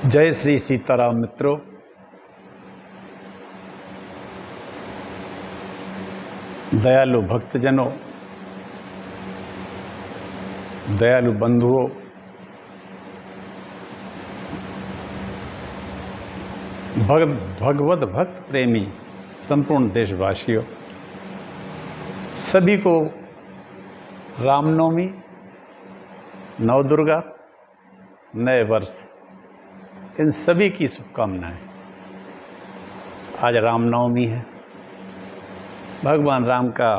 जय श्री सीताराम मित्रों। दयालु भक्तजनों, दयालु बंधुओं, भगवत भक्त प्रेमी संपूर्ण देशवासियों, सभी को रामनवमी, नवदुर्गा, नए वर्ष, इन सभी की शुभकामनाएं। आज रामनवमी है। भगवान राम का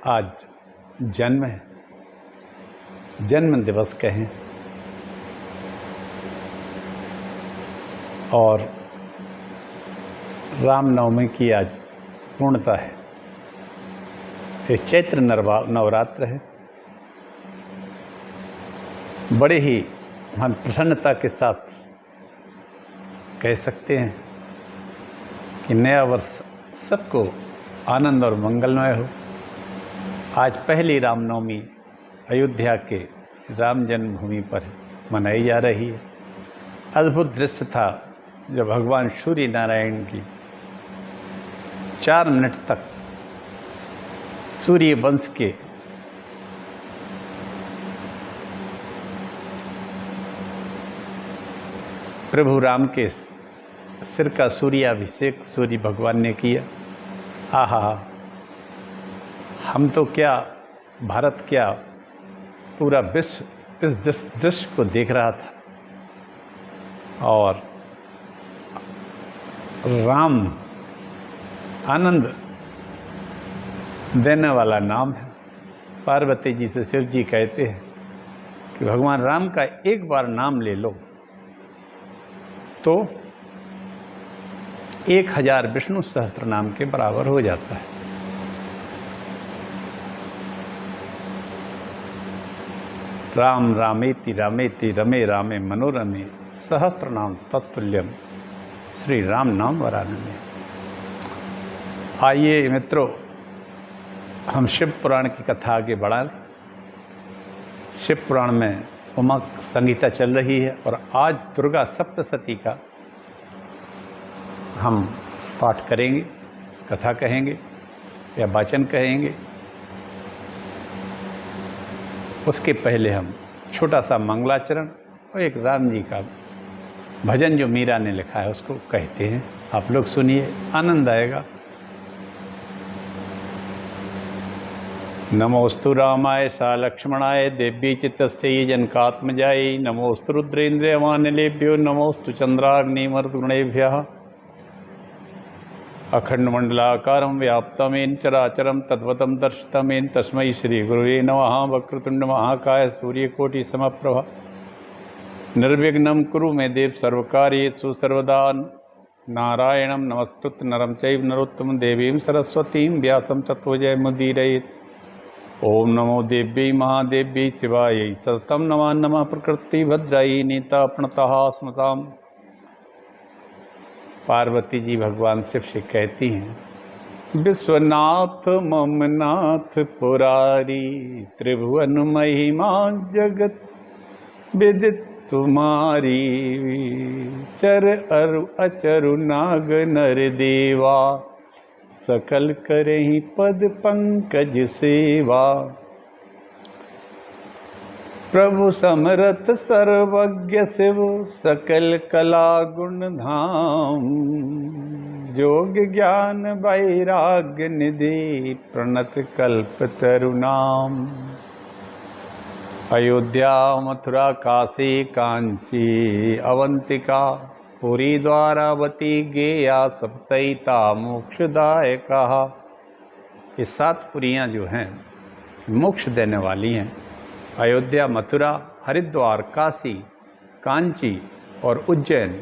आज जन्म है, जन्म दिवस कहें। और रामनवमी की आज पूर्णता है। ये चैत्र नवरात्र है। बड़े ही हम प्रसन्नता के साथ कह सकते हैं कि नया वर्ष सबको आनंद और मंगलमय हो। आज पहली रामनवमी अयोध्या के राम जन्मभूमि पर मनाई जा रही है। अद्भुत दृश्य था जब भगवान सूर्य नारायण की 4 मिनट तक सूर्य वंश के प्रभु राम के सिर का सूर्याभिषेक सूर्य भगवान ने किया। आहा, हम तो क्या, भारत क्या, पूरा विश्व इस दृश्य को देख रहा था। और राम आनंद देने वाला नाम है। पार्वती जी से शिव जी कहते हैं कि भगवान राम का एक बार नाम ले लो तो 1000 विष्णु सहस्त्र नाम के बराबर हो जाता है। राम रामेति रामेति रमे रामे मनोरमे सहस्त्र नाम तत्तुल्यम श्री राम नाम वरानने। आइए मित्रों, हम शिव पुराण की कथा आगे बढ़ाएं। शिव पुराण में उमा संगीता चल रही है और आज दुर्गा सप्तशती का हम पाठ करेंगे, कथा कहेंगे या वाचन कहेंगे। उसके पहले हम छोटा सा मंगलाचरण और एक राम जी का भजन जो मीरा ने लिखा है उसको कहते हैं। आप लोग सुनिए, आनंद आएगा। नमोस्तु रामाय सा लक्ष्मणाय देव्यै चित्तस्यै जनकात्मजायै नमोस्तु रुद्रेन्द्रियमानिलेभ्यो नमोस्तु चन्द्राग्निमरुद्गुणेभ्यः अखण्डमण्डलाकारं व्याप्तं येन चराचरं तद्वतं दर्शितं येन तस्मै श्रीगुरुवे नमः। वक्रतुण्डमहाकाय सूर्यकोटिसमप्रभ निर्विघ्नं कुरु मे देव सर्वकार्येषु सर्वदा। नारायणं नमस्कृत्य नरं चैव नरोत्तमं देवीं सरस्वतीं व्यासं ततो जयमुदीरयेत्। ओम नमो देव्यै महादेव्यै शिवायै सततं नमः नमः। प्रकृतिभद्रायै नीता प्रणतः स्मृताम्। पार्वती जी भगवान शिव से कहती हैं, विश्वनाथ ममनाथ पुरारी त्रिभुवन महिमा जगत विदित तुम्हारी। चर अरु अचरु नाग नर देवा सकल करहि पद पंकज सेवा। प्रभु समरथ सर्वज्ञ शिव सकल कला गुण धाम। जोग ज्ञान वैराग्य निधि प्रणत कल्प तरुनाम। अयोध्या मथुरा काशी कांची अवंतिका पुरी द्वारावती गेया सप्तैता मोक्षदायका। ये 7 पुरियाँ जो हैं मोक्ष देने वाली हैं। अयोध्या, मथुरा, हरिद्वार, काशी, कांची और उज्जैन,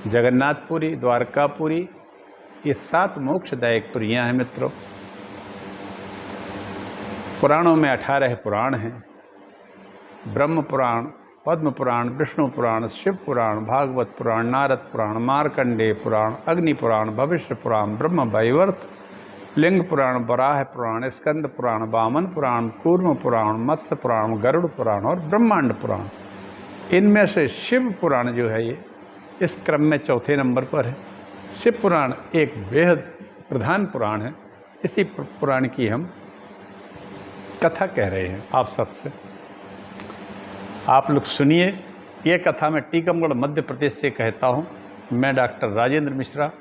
जगन्नाथपुरी, द्वारकापुरी, ये 7 मोक्षदायक पुरियाँ हैं मित्रों। पुराणों में 18 पुराण हैं। ब्रह्म पुराण, पद्म पुराण, विष्णु पुराण, शिव पुराण, भागवत पुराण, नारद पुराण, मार्कंडेय पुराण, अग्नि पुराण, भविष्य पुराण, ब्रह्म वैवर्त, लिंग पुराण, वराह पुराण, स्कंद पुराण, वामन पुराण, कूर्म पुराण, मत्स्य पुराण, गरुड़ पुराण और ब्रह्मांड पुराण। इनमें से शिव पुराण जो है ये इस क्रम में चौथे नंबर पर है। शिव पुराण एक बेहद प्रधान पुराण है। इसी पुराण की हम कथा कह रहे हैं आप सबसे। आप लोग सुनिए। ये कथा मैं टीकमगढ़ मध्य प्रदेश से कहता हूँ। मैं डॉक्टर राजेंद्र मिश्रा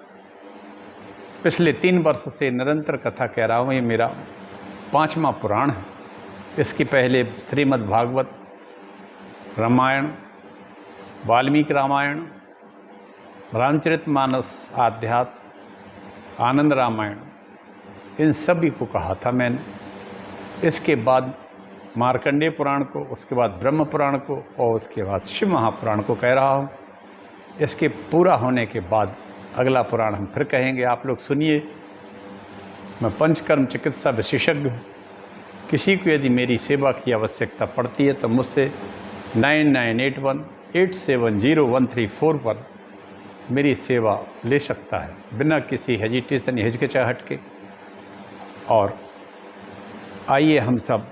पिछले 3 वर्ष से निरंतर कथा कह रहा हूँ। ये मेरा 5वां पुराण है। इसके पहले श्रीमद् भागवत, रामायण, वाल्मीकि रामायण, रामचरितमानस, आध्यात्म, आनंद रामायण, इन सभी को कहा था मैंने। इसके बाद मार्कंडेय पुराण को, उसके बाद ब्रह्म पुराण को और उसके बाद शिव महापुराण को कह रहा हूँ। इसके पूरा होने के बाद अगला पुराण हम फिर कहेंगे। आप लोग सुनिए। मैं पंचकर्म चिकित्सा विशेषज्ञ हूँ। किसी को यदि मेरी सेवा की आवश्यकता पड़ती है तो मुझसे 9981870134 मेरी सेवा ले सकता है बिना किसी हेजिटेशन या हिचकिचाहट के। और आइए हम सब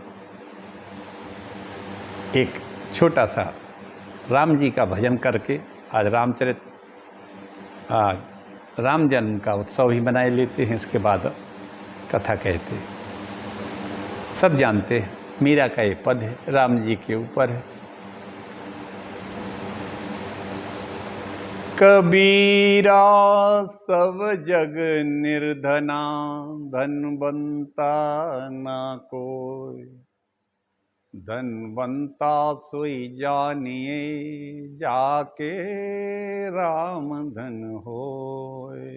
एक छोटा सा राम जी का भजन करके आज राम जन्म का उत्सव ही मनाए लेते हैं। इसके बाद कथा कहते हैं। सब जानते हैं मीरा का ये पद है, राम जी के ऊपर है। कबीरा सब जग निर्धना, धनवंता ना कोई। धनवंता सोई जानिए, जाके राम धन होए।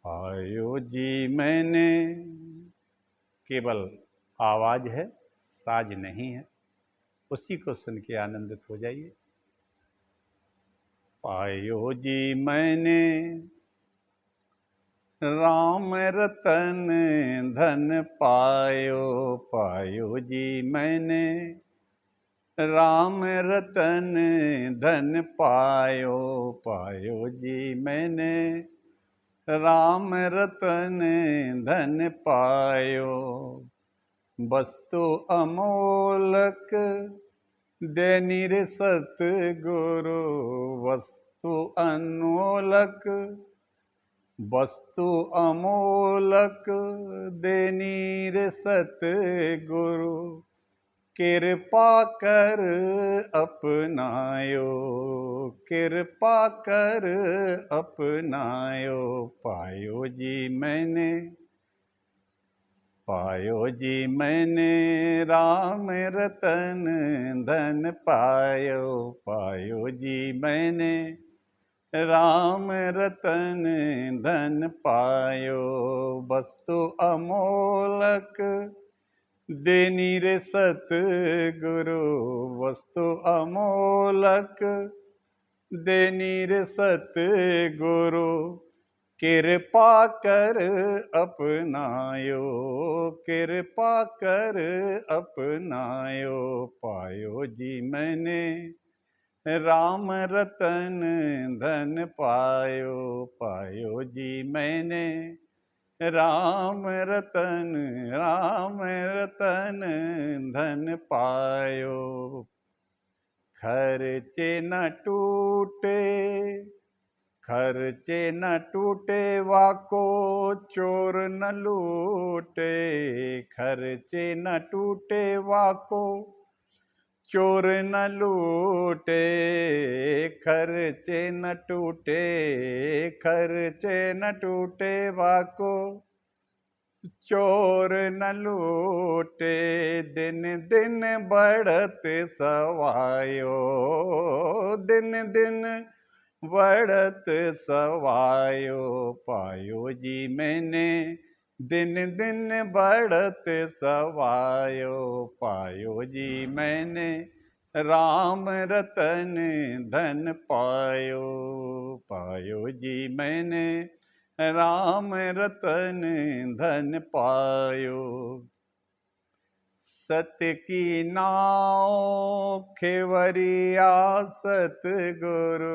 आयो जी मैंने, केवल आवाज है, साज नहीं है। उसी को सुन के आनंदित हो जाइए। पायो जी मैंने राम रतन धन पायो। पायो जी मैंने राम रतन धन पायो। पायो जी मैंने राम रतन धन पायो। वस्तु अमोलक देनी रे सतगुरु। वस्तु अनमोलक, वस्तु अमोलक देनी रे सतगुरु। कृपा कर अपनायो, कृपा कर अपनायो। पायो जी मैंने, पायो जी मैंने राम रतन धन पायो। पायो जी मैंने राम रतन धन पायो। वस्तु अमोलक देनी रे सतगुरु। वस्तु अमोलक देनी रे सतगुरु। कृपा कर अपनायो, कृपा कर अपनायो। पायो जी मैंने राम रतन धन पायो। पायो जी मैंने राम रतन, राम रतन धन पायो। खर्चे न टूटे, खर्चे न टूटे वाको चोर न लूटे। खर्चे न टूटे वाको चोर न लूटे। खर्चे न टूटे, खर्चे न टूटे वाको चोर न लूटे। दिन दिन बढ़त सवायो, दिन दिन बढ़त सवायो। पायो जी मैंने दिन दिन बढ़त सवायो। पायो जी मैंने राम रतन धन पायो। पायो जी मैंने राम रतन धन पायो। सत्य की नाव खेवरिया सतगुरु।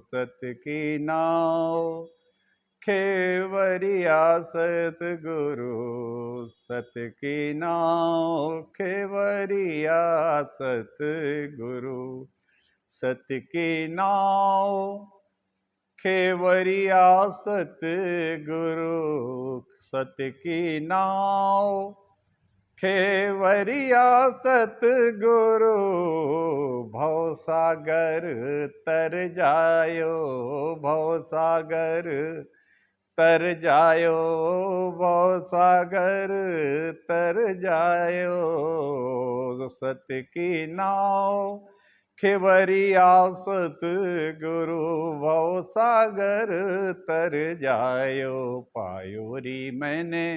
सत्य की नाव खेवरिया सतगुरु सत की नाव, खेवरिया सतगुरु सत की नाव, खेवरिया सतगुरु सत की नाव, खेवरिया सतगुरु भवसागर तर जायो, भवसागर तर जायो, भवसागर तर जायो, सत की नाव, खेवरिया सतगुरु भवसागर तर जायो। पायो री मैंने,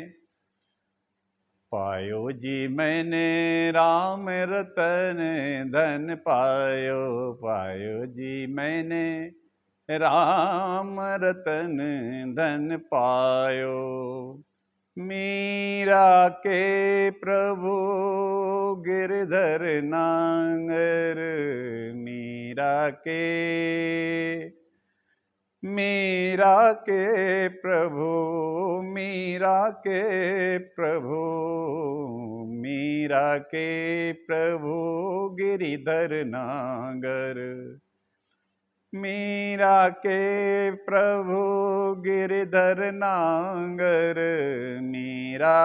पायो जी मैंने राम रतन धन पायो, पायो जी मैंने राम रतन धन पायो। मीरा के प्रभु गिरधर नांगर, मीरा के, मीरा के प्रभु, मीरा के प्रभु, मीरा के प्रभु गिरिधर नागर, मीरा के प्रभु गिरधर नांगर, मीरा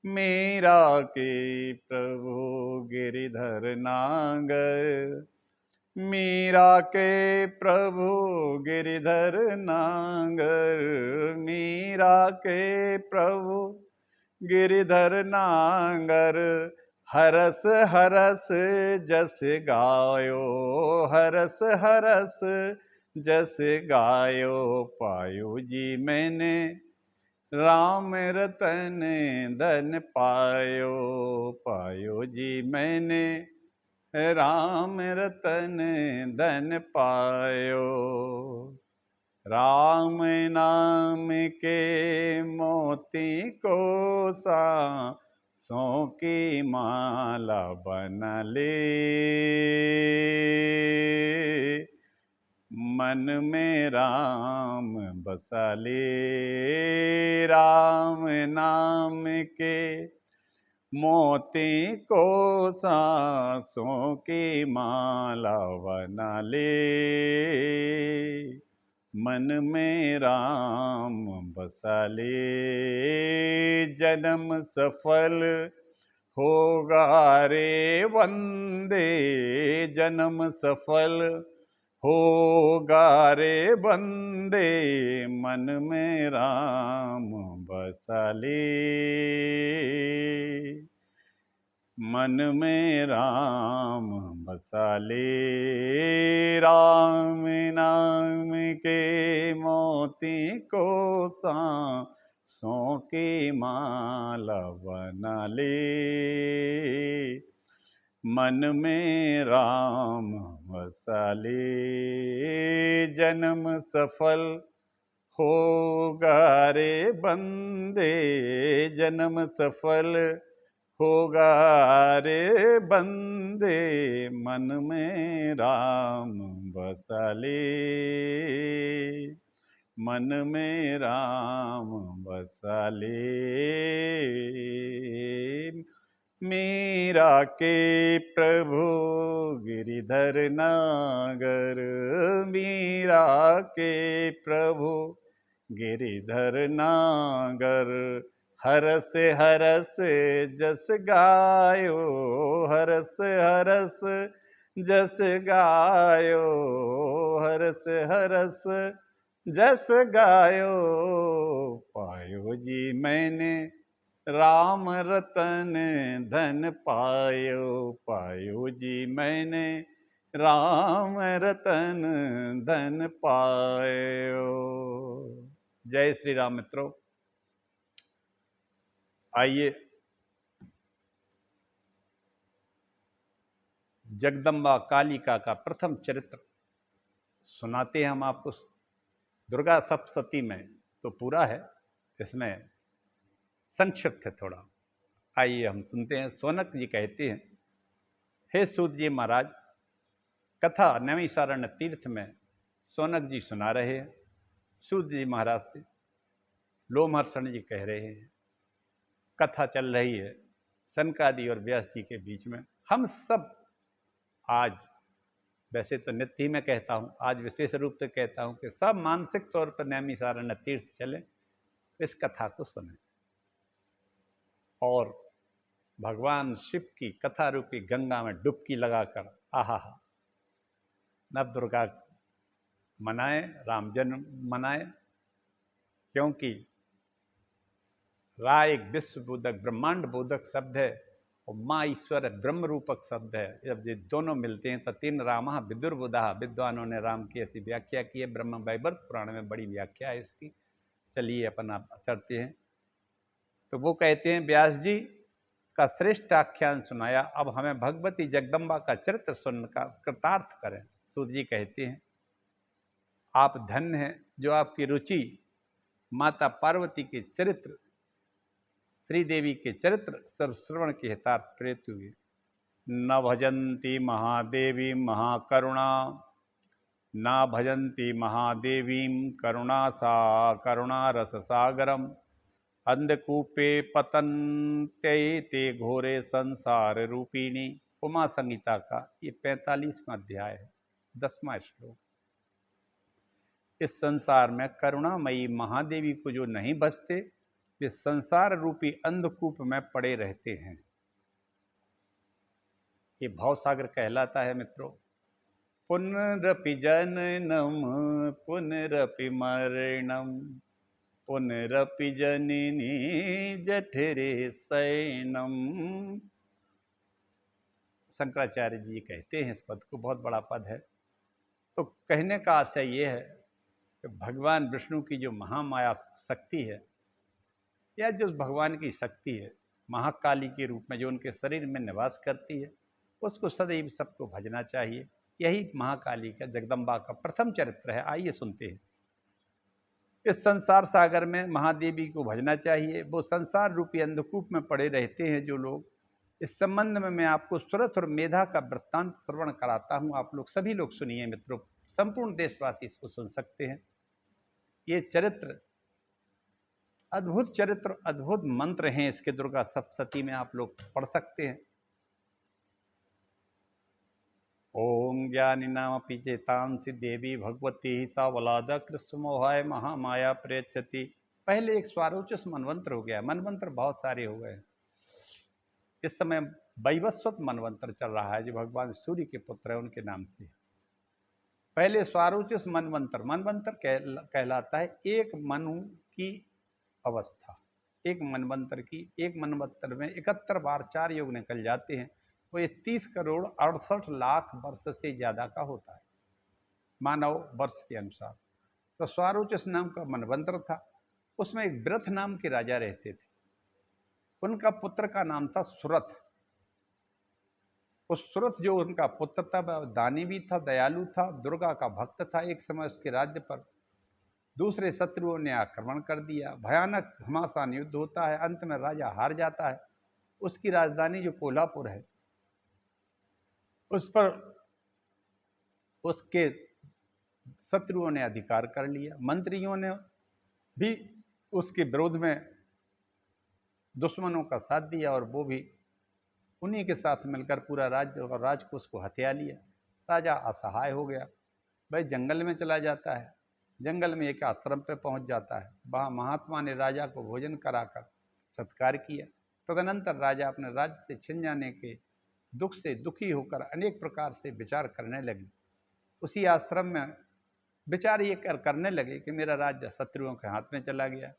मीरा के प्रभु गिरधर नांगर, मीरा के प्रभु गिरधर नांगर, मीरा के प्रभु गिरधर नांगर, हरस हरस जस गायो, हरस हरस जस गायो। पायो जी मैंने राम रतन धन पायो, पायो जी मैंने राम रतन धन पायो। राम नाम के मोती को सांसों की माला बना ले, मन में राम बसा ले, राम नाम के मोती को सांसों की माला बना ले, मन में राम बसा ले। जन्म सफल होगा रे बंदे, जन्म सफल होगा रे बंदे, मन में राम बसा ले, मन में राम बसा ले। राम नाम के मोती को सांसों की माला बना ले, मन में राम बसा ले। जन्म सफल होगा रे बंदे, जन्म सफल होगा रे बंदे, मन में राम बसा ले, मन में राम बसा ले। मीरा के प्रभु गिरिधर नागर, मीरा के प्रभु गिरिधर नागर, हरस हरस जस गायो, हरस हरस जस गायो, हरस हरस जस गायो। पायो जी मैंने राम रतन धन पायो, पायो जी मैंने राम रतन धन पायो। जय श्री राम मित्रों। आइए जगदम्बा कालिका का प्रथम चरित्र सुनाते हैं हम आपको। दुर्गा सप्तशती में तो पूरा है, इसमें संक्षिप्त है थोड़ा। आइए हम सुनते हैं। सोनक जी कहते हैं, हे सूत जी महाराज, कथा नैमिषारण्य तीर्थ में शौनक जी सुना रहे हैं, सूत जी महाराज से लोमहर्षण जी कह रहे हैं, कथा चल रही है सनकादि और व्यास जी के बीच में। हम सब आज, वैसे तो नित्य ही मैं कहता हूँ, आज विशेष रूप से कहता हूँ कि सब मानसिक तौर पर नैमिषारण्य तीर्थ चले, इस कथा को सुने और भगवान शिव की कथा रूपी गंगा में डुबकी लगाकर आहा नव दुर्गा मनाए, राम जन्म मनाए। क्योंकि रा एक विश्व बोधक ब्रह्मांड बोधक शब्द है और माँ ईश्वर ब्रह्म रूपक शब्द है। जब ये दोनों मिलते हैं तो तीन रामा विदुर्बुधा, विद्वानों ने राम की ऐसी व्याख्या की है। ब्रह्म वैवर्त पुराण में बड़ी व्याख्या है इसकी। चलिए अपन आप चढ़ते हैं। तो वो कहते हैं व्यास जी का श्रेष्ठ आख्यान सुनाया, अब हमें भगवती जगदम्बा का चरित्र सुनकर कृतार्थ करें। सूत जी कहते हैं आप धन्य हैं जो आपकी रुचि माता पार्वती के चरित्र, श्रीदेवी के चरित्र श्रवण के हितार्थ प्रेरित हुए। न भजन्ति महादेवी महाकरुणा, न भजन्ति महादेवी करुणा सा करुणा रस सागरम, अंधकूपे पतन्ते ते घोरे संसार रूपिणी। उमा संहिता का ये 45वां अध्याय है, 10वां श्लोक। इस संसार में करुणामयी महादेवी को जो नहीं बचते वे संसार रूपी अंधकूप में पड़े रहते हैं। ये भवसागर कहलाता है मित्रों। पुनरपि जननम पुनरपि मरणम, पुनरपि जननी जठरे शयनम। शंकराचार्य जी कहते हैं इस पद को, बहुत बड़ा पद है। तो कहने का आशय ये है कि भगवान विष्णु की जो महामाया शक्ति है, या जो भगवान की शक्ति है महाकाली के रूप में जो उनके शरीर में निवास करती है, उसको सदैव सबको भजना चाहिए। यही महाकाली का, जगदम्बा का प्रथम चरित्र है। आइए सुनते हैं। इस संसार सागर में महादेवी को भजना चाहिए। वो संसार रूपी अंधकूप में पड़े रहते हैं जो लोग। इस संबंध में मैं आपको सुरथ और मेधा का वृत्तांत श्रवण कराता हूँ। आप लोग सभी लोग सुनिए मित्रों, संपूर्ण देशवासी इसको सुन सकते हैं। ये चरित्र अद्भुत चरित्र, अद्भुत मंत्र हैं इसके। दुर्गा सप्तशती में आप लोग पढ़ सकते हैं। ओम ज्ञानी नाम चेतांसी देवी भगवती सा वलादा कृष्ण मोहाय महामाया प्रेक्षति। पहले एक स्वारोचिस मनवंतर हो गया, मनवंतर बहुत सारे हो गए। इस समय वैवस्वत मनवंतर चल रहा है जो भगवान सूर्य के पुत्र है उनके नाम से। पहले स्वारोचिस मनवंतर, मनवंतर कहलाता है एक मनु की अवस्था। एक मनवंतर की, एक मनवंतर में 71 बार 4 योग निकल जाते हैं। वो ये 30 करोड़ 68 लाख वर्ष से ज़्यादा का होता है मानव वर्ष के अनुसार। तो स्वारोचिस नाम का मनवंतर था। उसमें एक वृथ नाम के राजा रहते थे। उनका पुत्र का नाम था सुरथ। उस सुरथ जो उनका पुत्र था वह दानी भी था, दयालु था, दुर्गा का भक्त था। एक समय उसके राज्य पर दूसरे शत्रुओं ने आक्रमण कर दिया। भयानक घमासान युद्ध होता है। अंत में राजा हार जाता है। उसकी राजधानी जो कोल्हापुर है उस पर उसके शत्रुओं ने अधिकार कर लिया। मंत्रियों ने भी उसके विरोध में दुश्मनों का साथ दिया और वो भी उन्हीं के साथ मिलकर पूरा राज्य और राजकोष को हथिया लिया। राजा असहाय हो गया। वह जंगल में चला जाता है। जंगल में एक आश्रम पर पहुंच जाता है। वहाँ महात्मा ने राजा को भोजन कराकर सत्कार किया। तदनंतर राजा अपने राज्य से छिन जाने के दुख से दुखी होकर अनेक प्रकार से विचार करने लगे। उसी आश्रम में विचार ये करने लगे कि मेरा राज्य शत्रुओं के हाथ में चला गया।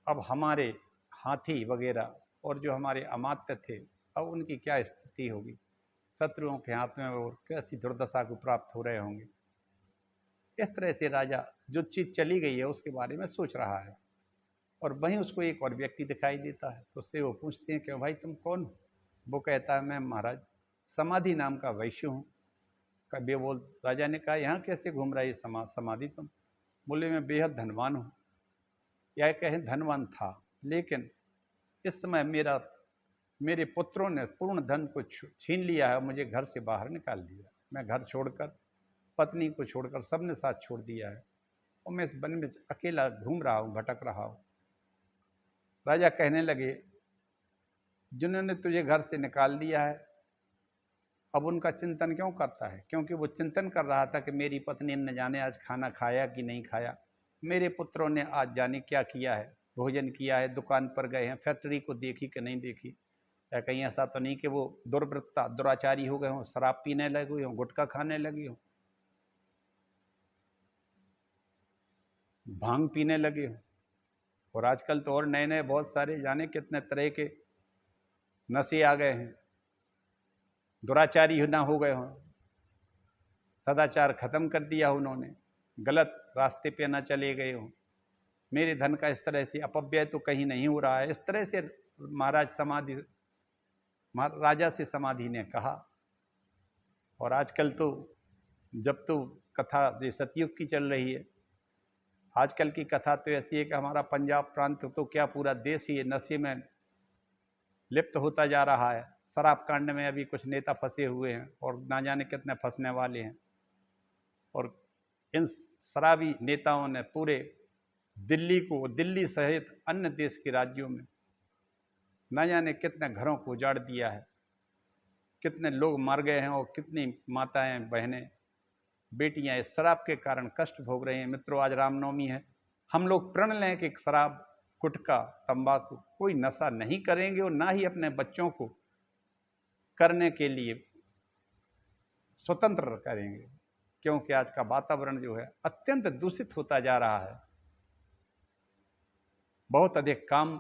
अब हमारे हाथी वगैरह और जो हमारे अमात्य थे, अब उनकी क्या स्थिति होगी। शत्रुओं के हाथ में और कैसी दुर्दशा को प्राप्त हो रहे होंगे। इस तरह से राजा जो चीज़ चली गई है उसके बारे में सोच रहा है। और वहीं उसको एक और व्यक्ति दिखाई देता है। तो उससे वो पूछते हैं कि भाई तुम कौन हो। वो कहता है मैं महाराज समाधि नाम का वैश्य हूँ। कभी बोल राजा ने कहा यहाँ कैसे घूम रहा है समाधि तुम। बोले मैं बेहद धनवान हूँ। या कहें धनवान था, लेकिन इस समय मेरे पुत्रों ने पूर्ण धन को छीन लिया है और मुझे घर से बाहर निकाल दिया। मैं घर छोड़कर, पत्नी को छोड़कर सबने साथ छोड़ दिया है और मैं इस वन में अकेला घूम रहा हूँ, भटक रहा हूँ। राजा कहने लगे, जिन्होंने तुझे घर से निकाल दिया है अब उनका चिंतन क्यों करता है? क्योंकि वो चिंतन कर रहा था कि मेरी पत्नी ने जाने आज खाना खाया कि नहीं खाया, मेरे पुत्रों ने आज जाने क्या किया है, भोजन किया है, दुकान पर गए हैं, फैक्ट्री को देखी कि नहीं देखी, या कहीं ऐसा तो नहीं कि वो दुर्वृत्ता दुराचारी हो गए हों, शराब पीने लगे हों, गुटखा खाने लगे हों, भांग पीने लगे हों। और आजकल तो और नए नए बहुत सारे जाने कितने तरह के नशे आ गए हैं, दुराचारी ना हो गए हों, सदाचार खत्म कर दिया उन्होंने, गलत रास्ते पे ना चले गए हों, मेरे धन का इस तरह से अपव्यय तो कहीं नहीं हो रहा है। इस तरह से राजा से समाधि ने कहा। और आजकल तो जब तो कथा ये सतयुग की चल रही है, आजकल की कथा तो ऐसी है कि हमारा पंजाब प्रांत तो क्या पूरा देश ही नशे में लिप्त होता जा रहा है। शराब कांड में अभी कुछ नेता फंसे हुए हैं और ना जाने कितने फंसने वाले हैं। और इन शराबी नेताओं ने पूरे दिल्ली को, दिल्ली सहित अन्य देश के राज्यों में न जाने कितने घरों को उजाड़ दिया है, कितने लोग मर गए हैं और कितनी माताएं, बहनें, बेटियां इस शराब के कारण कष्ट भोग रहे हैं। मित्रों, आज रामनवमी है, हम लोग प्रण लें कि शराब, गुटखा, तंबाकू कोई नशा नहीं करेंगे और ना ही अपने बच्चों को करने के लिए स्वतंत्र करेंगे, क्योंकि आज का वातावरण जो है अत्यंत दूषित होता जा रहा है। बहुत अधिक काम,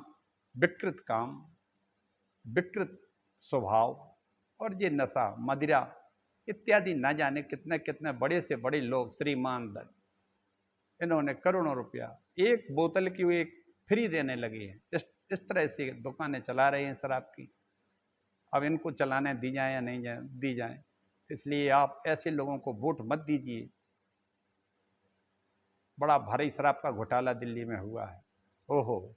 विकृत स्वभाव और ये नशा, मदिरा इत्यादि न जाने कितने कितने बड़े से बड़े लोग, श्रीमान दल, इन्होंने करोड़ों रुपया एक बोतल की एक फ्री देने लगे हैं। इस तरह से दुकानें चला रहे हैं शराब की। अब इनको चलाने दी जाए या नहीं दी जाए, इसलिए आप ऐसे लोगों को वोट मत दीजिए। बड़ा भारी शराब का घोटाला दिल्ली में हुआ है। ओहो,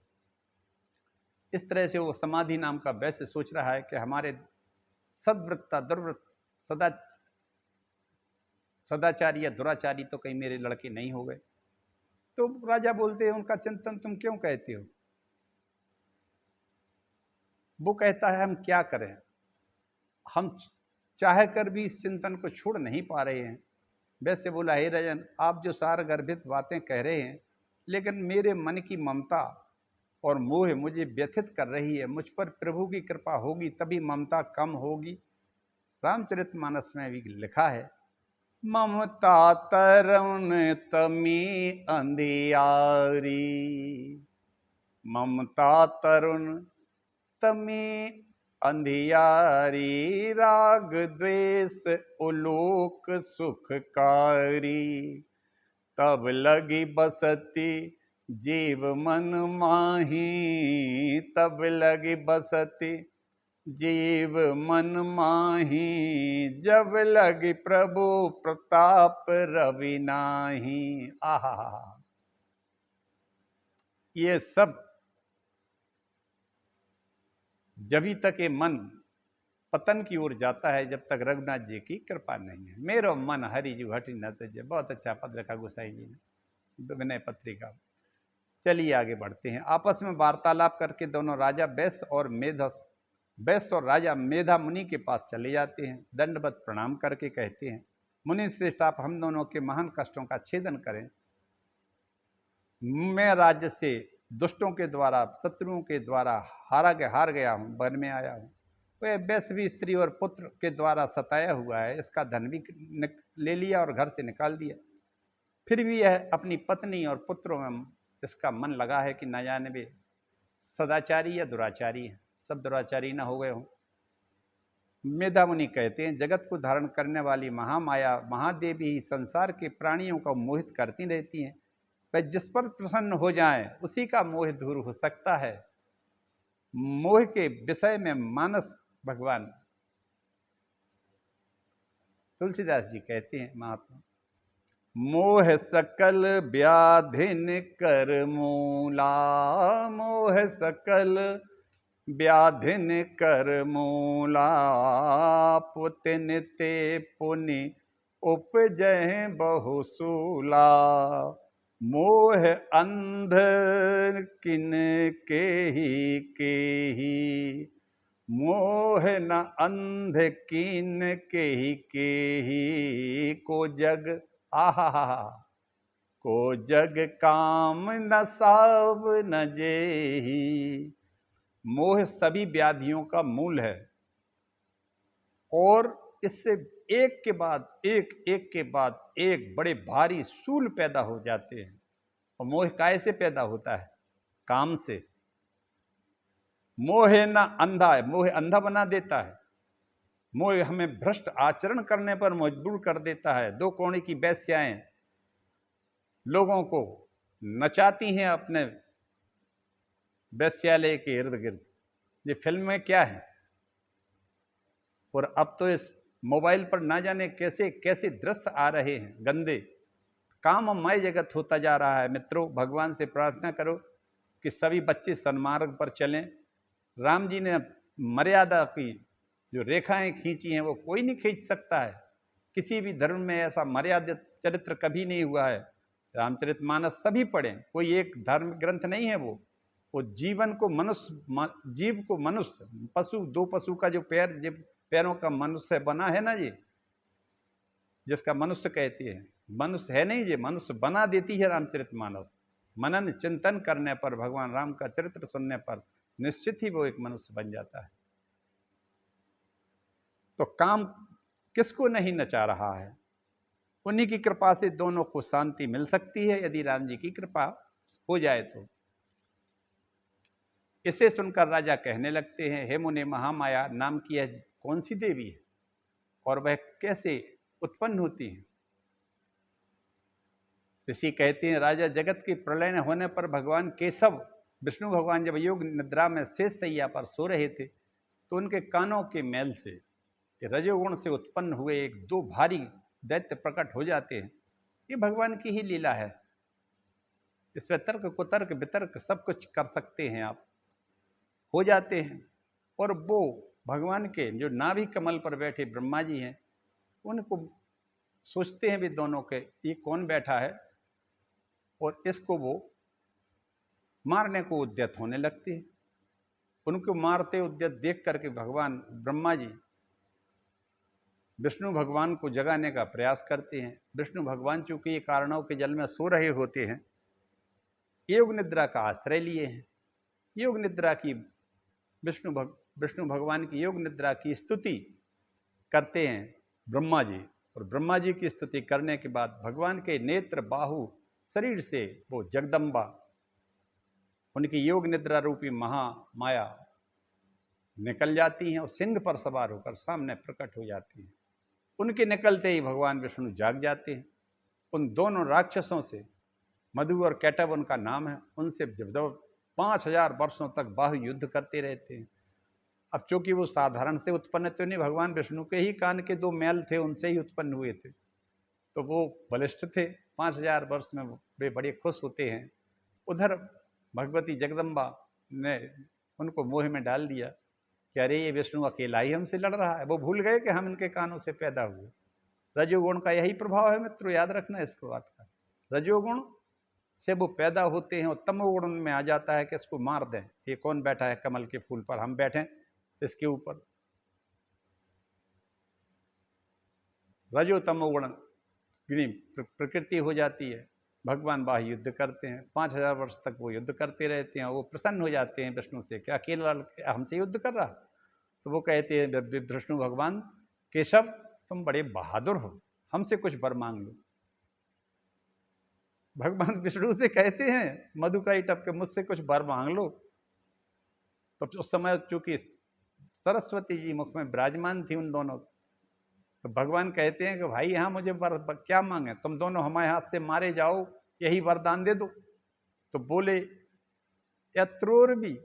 इस तरह से वो समाधि नाम का वैश्य सोच रहा है कि हमारे सद्वृत्ता दुर्वृत्त सदाचारी या दुराचारी तो कहीं मेरे लड़के नहीं हो गए। तो राजा बोलते हैं, उनका चिंतन तुम क्यों कहते हो? वो कहता है, हम क्या करें, हम चाह कर भी इस चिंतन को छोड़ नहीं पा रहे हैं। वैसे बोला, हे राजन, आप जो सार गर्भित बातें कह रहे हैं, लेकिन मेरे मन की ममता और मोह मुझे व्यथित कर रही है। मुझ पर प्रभु की कृपा होगी तभी ममता कम होगी। रामचरितमानस में भी लिखा है, ममता तरुण तमी अंधियारी, ममता तरुण तमी अंधियारी, राग द्वेष उलोक सुखकारी, तब लगी बसती जीव मन माही, तब लगी बसती जीव मन माही, जब लगी प्रभु प्रताप रवि नाही। आहा, ये सब जभी तक ये मन पतन की ओर जाता है जब तक रघुनाथ जी की कृपा नहीं है। मेरो मन हरि जू हटि न तजे। बहुत अच्छा पद रखा गोसाई जी ने विनय पत्रिका। चलिए आगे बढ़ते हैं। आपस में वार्तालाप करके दोनों राजा वैश्य और राजा मेधा मुनि के पास चले जाते हैं। दंडवत प्रणाम करके कहते हैं, मुनि श्रेष्ठ, आप हम दोनों के महान कष्टों का छेदन करें। मैं राज्य से दुष्टों के द्वारा, शत्रुओं के द्वारा हार गया हूँ, वन में आया हूँ। वह वैश्य स्त्री और पुत्र के द्वारा सताया हुआ है, इसका धन भी ले लिया और घर से निकाल दिया। फिर भी यह अपनी पत्नी और पुत्रों में इसका मन लगा है कि न जाने वे सदाचारी या दुराचारी हैं, सब दुराचारी ना हो गए हों। मेधा मुनि कहते हैं, जगत को धारण करने वाली महामाया महादेवी ही संसार के प्राणियों को मोहित करती रहती हैं। वह जिस पर प्रसन्न हो जाए उसी का मोह दूर हो सकता है। मोह के विषय में मानस भगवान तुलसीदास जी कहते हैं, महात्मा, मोह सकल व्याधिन कर मूला, मोह सकल व्याधिन कर मूला, पुतिन ते पुनि उपजह बहुसूला, मोह अंध किन केही, मोह न अंध किन केही, को जग आहा, को जग काम न साव न जेही। मोह सभी व्याधियों का मूल है और इससे एक के बाद एक, एक के बाद एक बड़े भारी सूल पैदा हो जाते हैं। और मोह काय से पैदा होता है? काम से। मोह न अंधा है, मोह अंधा बना देता है। मोह हमें भ्रष्ट आचरण करने पर मजबूर कर देता है। दो कोणे की वेश्याएं लोगों को नचाती हैं अपने वेश्यालय के इर्द गिर्द। ये फिल्म में क्या है? और अब तो इस मोबाइल पर ना जाने कैसे कैसे दृश्य आ रहे हैं गंदे। काममय जगत होता जा रहा है। मित्रों, भगवान से प्रार्थना करो कि सभी बच्चे सन्मार्ग पर चलें। राम जी ने मर्यादा की जो रेखाएं खींची हैं वो कोई नहीं खींच सकता है। किसी भी धर्म में ऐसा मर्यादित चरित्र कभी नहीं हुआ है। रामचरितमानस सभी पढ़ें, कोई एक धर्म ग्रंथ नहीं है वो जीवन को मनुष्य, जीव को मनुष्य, पशु, दो पशु का जो पैरों का मनुष्य बना है ना, ये जिसका मनुष्य कहती है, मनुष्य है नहीं, ये मनुष्य बना देती है रामचरितमानस। मनन चिंतन करने पर, भगवान राम का चरित्र सुनने पर निश्चित ही वो एक मनुष्य बन जाता है। तो काम किसको नहीं नचा रहा है? उन्हीं की कृपा से दोनों को शांति मिल सकती है, यदि राम जी की कृपा हो जाए तो। इसे सुनकर राजा कहने लगते हैं, हे मुने, महामाया नाम की यह कौन सी देवी है और वह कैसे उत्पन्न होती है? ऋषि कहते हैं, राजा, जगत के प्रलय होने पर भगवान केशव, विष्णु भगवान जब योग निद्रा में शेष शैया पर सो रहे थे तो उनके कानों के मैल से रजोगुण से उत्पन्न हुए एक दो भारी दैत्य प्रकट हो जाते हैं। ये भगवान की ही लीला है। इसमें तर्क कुतर्क वितर्क सब कुछ कर सकते हैं आप, हो जाते हैं। और वो भगवान के जो नाभि कमल पर बैठे ब्रह्मा जी हैं, उनको सोचते हैं भी दोनों के, ये कौन बैठा है, और इसको वो मारने को उद्यत होने लगते हैं। उनको मारते उद्यत देख करके भगवान ब्रह्मा जी विष्णु भगवान को जगाने का प्रयास करते हैं। विष्णु भगवान चूंकि ये कारणों के जल में सो रहे होते हैं, योग निद्रा का आश्रय लिए हैं। योग निद्रा की विष्णु भगवान की योग निद्रा की स्तुति करते हैं ब्रह्मा जी, और ब्रह्मा जी की स्तुति करने के बाद भगवान के नेत्र, बाहु, शरीर से वो जगदम्बा, उनकी योग निद्रा रूपी महामाया निकल जाती हैं और सिंह पर सवार होकर सामने प्रकट हो जाती हैं। उनके निकलते ही भगवान विष्णु जाग जाते हैं। उन दोनों राक्षसों से, मधु और कैटव उनका नाम है, उनसे जब 5000 वर्षों तक बाहु युद्ध करते रहते हैं। अब चूंकि वो साधारण से उत्पन्न तो नहीं, भगवान विष्णु के ही कान के दो मैल थे, उनसे ही उत्पन्न हुए थे, तो वो बलिष्ठ थे। 5000 वर्ष में वे बड़े खुश होते हैं। उधर भगवती जगदम्बा ने उनको मोह में डाल दिया कि अरे ये विष्णु अकेला ही हमसे लड़ रहा है। वो भूल गए कि हम इनके कानों से पैदा हुए। रजोगुण का यही प्रभाव है मित्रों, याद रखना इसको बात का। रजोगुण से वो पैदा होते हैं और तमोगुण में आ जाता है कि इसको मार दें। ये कौन बैठा है कमल के फूल पर, हम बैठें इसके ऊपर। रजो तमोगुण प्रकृति हो जाती है। भगवान बाह्य युद्ध करते हैं, 5000 वर्ष तक वो युद्ध करते रहते हैं। वो प्रसन्न हो जाते हैं विष्णु से कि अकेला हमसे युद्ध कर रहा। तो वो कहते हैं विष्णु भगवान, केशव तुम बड़े बहादुर हो, हमसे कुछ वर मांग लो। भगवान विष्णु से कहते हैं मधु का ही टपके, मुझसे कुछ वर मांग लो। तो उस समय चूंकि सरस्वती जी मुख में विराजमान थी उन दोनों, तो भगवान कहते हैं कि भाई यहाँ मुझे वर क्या मांगे, तुम दोनों हमारे हाथ से मारे जाओ, यही वरदान दे दो। तो बोले, यत्रोर भी,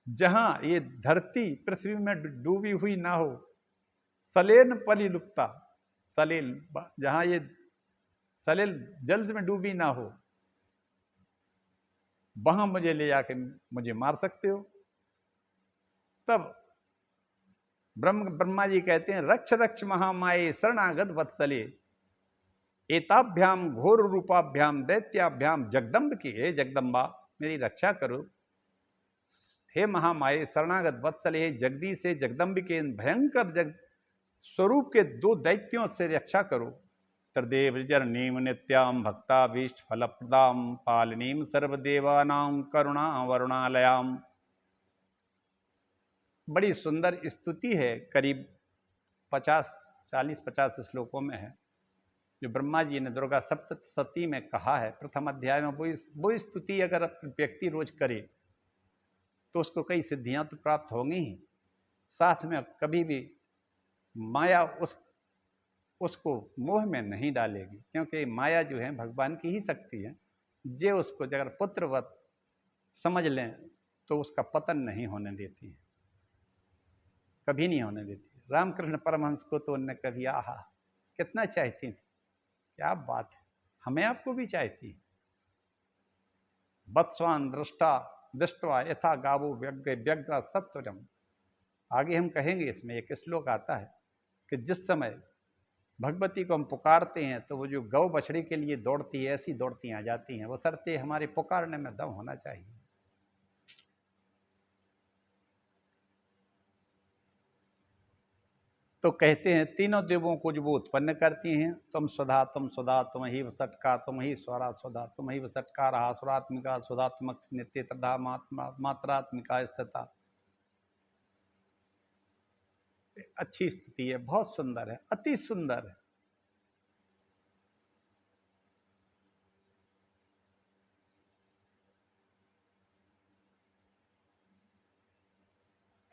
जहां ये धरती पृथ्वी में डूबी हुई ना हो, सलेन पली लुप्ता, सलेल, जहां ये सलेल जल में डूबी ना हो, वहां मुझे ले जाके मुझे मार सकते हो। तब ब्रह्मा जी कहते हैं, रक्ष रक्ष महामाये शरणागत वत्सले, एताभ्याम घोर रूपाभ्याम दैत्याभ्याम जगदम्ब की, हे जगदम्बा मेरी रक्षा करो, हे महामाये शरणागत वत्सल, हे जगदीश से जगदम्बिके भयंकर जग स्वरूप के दो दैत्यों से रक्षा करो। त्रिदेव जननीम नित्याम भक्ताभीष्ट फलप्रदाम पालनीम सर्वदेवानां करुणा वरुणालयाम। बड़ी सुंदर स्तुति है, करीब 40-50 श्लोकों में है, जो ब्रह्मा जी ने दुर्गा सप्तशती में कहा है। प्रथम अध्याय में वो स्तुति अगर व्यक्ति रोज करे तो उसको कई सिद्धियां तो प्राप्त होंगी ही, साथ में कभी भी माया उसको मोह में नहीं डालेगी, क्योंकि माया जो है भगवान की ही शक्ति है। जे उसको अगर पुत्रवत समझ लें तो उसका पतन नहीं होने देती है, कभी नहीं होने देती। रामकृष्ण परमहंस को तो उनने कभी आहा कितना चाहती थी, क्या बात है, हमें आपको भी चाहती है। बत्स्वान दृष्टा दृष्टवा यथा गावो व्यग्र सत्वरम। आगे हम कहेंगे, इसमें एक श्लोक आता है कि जिस समय भगवती को हम पुकारते हैं तो वो जो गौ बछड़ी के लिए दौड़ती है, ऐसी दौड़ती आ जाती हैं, बशर्ते हमारे पुकारने में दम होना चाहिए। तो कहते हैं तीनों देवों को जो वो उत्पन्न करती हैं, तुम सुधा तुम ही वसटका तुम ही स्वरा सुधा तुम ही वसटका रहा सुरात्मिका सुधात्मक नित्य तथा मात्रात्मिका स्थिता। अच्छी स्थिति है, बहुत सुंदर है, अति सुंदर है।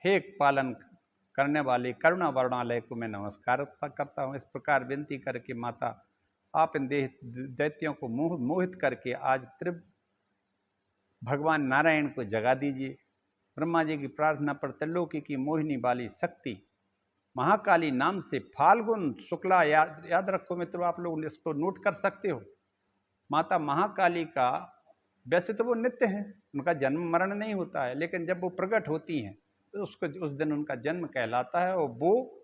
हे पालन करने वाली करुणा वर्णालय को मैं नमस्कार करता हूँ। इस प्रकार विनती करके माता आप इन दैत्यों को मोहित करके आज भगवान नारायण को जगा दीजिए। ब्रह्मा जी की प्रार्थना पर त्रिलोकी की मोहिनी वाली शक्ति महाकाली नाम से फाल्गुन शुक्ला, याद रखो मित्रों, आप लोग इसको नोट कर सकते हो। माता महाकाली का वैसे तो वो नित्य है, उनका जन्म मरण नहीं होता है, लेकिन जब वो प्रकट होती हैं तो उसको उस दिन उनका जन्म कहलाता है। और वो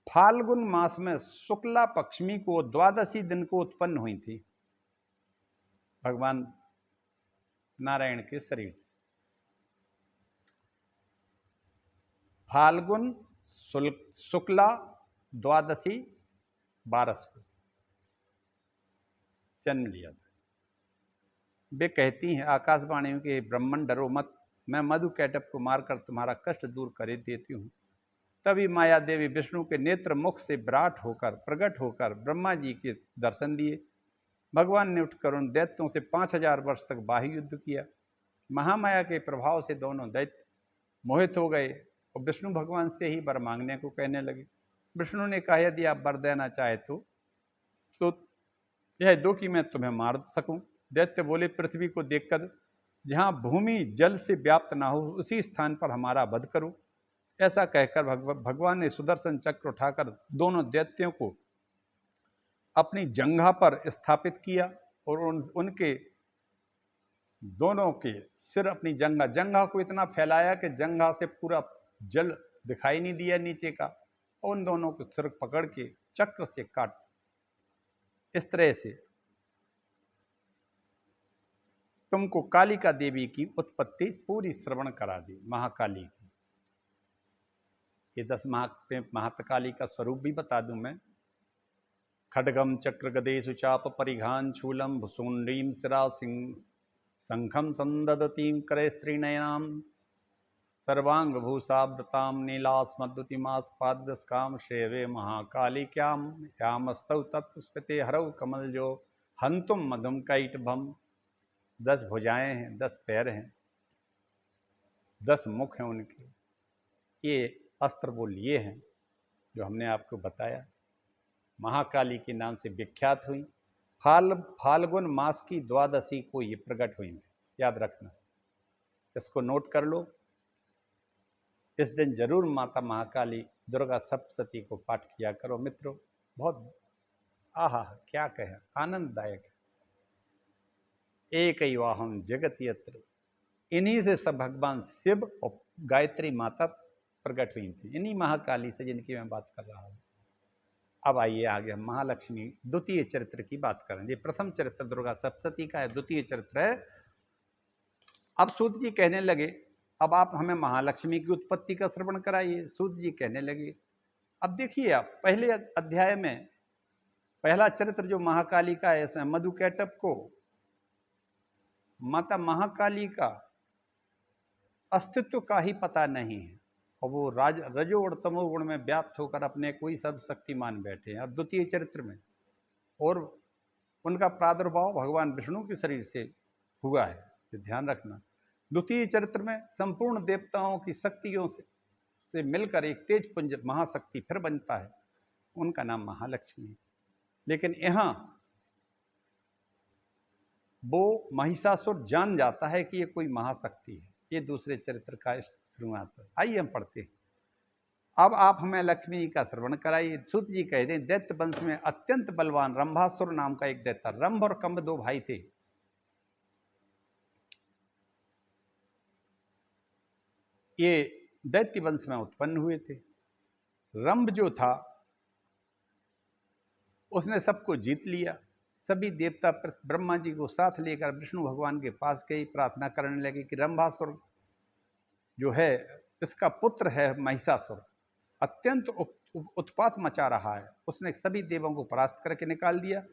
फाल्गुन मास में शुक्ला पक्षमी को द्वादशी दिन को उत्पन्न हुई थी भगवान नारायण के शरीर से। फाल्गुन शुक्ला द्वादशी 12 को जन्म लिया था। वे कहती हैं आकाशवाणी में कि ब्राह्मण डरो मत, मैं मधु कैटप को मारकर तुम्हारा कष्ट दूर कर देती हूँ। तभी माया देवी विष्णु के नेत्र मुख से विराट होकर प्रकट होकर ब्रह्मा जी के दर्शन दिए। भगवान ने उठकर उन दैत्यों से 5000 वर्ष तक बाह्य युद्ध किया। महामाया के प्रभाव से दोनों दैत्य मोहित हो गए और विष्णु भगवान से ही वर मांगने को कहने लगे। विष्णु ने कहा यदि आप वर देना चाहे तो यह दो कि मैं तुम्हें मार सकूं। दैत्य बोले पृथ्वी को देखकर जहाँ भूमि जल से व्याप्त ना हो उसी स्थान पर हमारा वध करो। ऐसा कहकर भगवान ने सुदर्शन चक्र उठाकर दोनों दैत्यों को अपनी जंघा पर स्थापित किया और उनके दोनों के सिर अपनी जंघा को इतना फैलाया कि जंघा से पूरा जल दिखाई नहीं दिया नीचे का, और उन दोनों को सिर पकड़ के चक्र से काट। इस तरह से तुमको कालिका देवी की उत्पत्ति पूरी श्रवण करा दी, महाकाली की। ये 10 महाकाली का स्वरूप भी बता दूं मैं। खड्गम चक्र गदेशु चाप परिघान शूलम भुसुंडीम शिरा सिंह शंखम संददतीम करे स्त्रीनयनाम सर्वांग भूषाव्रताम नीलास्मद्युतिमास्पाद्यस्काम शेवे महाकालिक्याम यामस्तौ तत्स्फिते हरौ कमल जो हंतुम मधुम कैटभम। 10 भुजाएं हैं, 10 पैर हैं, 10 मुख हैं उनके। ये अस्त्र वो लिए हैं जो हमने आपको बताया, महाकाली के नाम से विख्यात हुई। फाल्गुन मास की द्वादशी को ये प्रकट हुई, याद रखना, इसको नोट कर लो। इस दिन जरूर माता महाकाली दुर्गा सप्तशती को पाठ किया करो मित्रों। बहुत आहा क्या कहे, आनंददायक है। एक वाहन जगत यत्र, इन्हीं से सब भगवान शिव और गायत्री माता प्रकट हुई थी, इन्हीं महाकाली से जिनकी मैं बात कर रहा हूँ। अब आइए आगे हम महालक्ष्मी द्वितीय चरित्र की बात करेंगे। प्रथम चरित्र दुर्गा सप्तशती का है, द्वितीय चरित्र है। अब सूत जी कहने लगे, अब आप हमें महालक्ष्मी की उत्पत्ति का श्रवण कराइए। सूत जी कहने लगे, अब देखिए आप पहले अध्याय में पहला चरित्र जो महाकाली का है, इसमें मधुकैटभ को माता महाकाली का अस्तित्व का ही पता नहीं है, और वो रजो और तमोगुण में व्याप्त होकर अपने कोई सर्वशक्तिमान बैठे हैं। अब द्वितीय चरित्र में और उनका प्रादुर्भाव भगवान विष्णु के शरीर से हुआ है, ये ध्यान रखना। द्वितीय चरित्र में संपूर्ण देवताओं की शक्तियों से मिलकर एक तेज पुंज महाशक्ति फिर बनता है, उनका नाम महालक्ष्मी। लेकिन यहाँ वो महिषासुर जान जाता है कि ये कोई महाशक्ति है। ये दूसरे चरित्र का शुरुआत है। आइए हम पढ़ते हैं। अब आप हमें लक्ष्मी का श्रवण कराइए। सूत जी कहते हैं, दैत्य वंश में अत्यंत बलवान रंभासुर नाम का एक दैत्य, रंभ और कंब दो भाई थे। ये दैत्य वंश में उत्पन्न हुए थे। रंभ जो था उसने सबको जीत लिया। सभी देवता ब्रह्मा जी को साथ लेकर विष्णु भगवान के पास गई, प्रार्थना करने लगे कि रंभासुर जो है इसका पुत्र है महिषासुर, अत्यंत उत्पात मचा रहा है। उसने सभी देवों को परास्त करके निकाल दिया।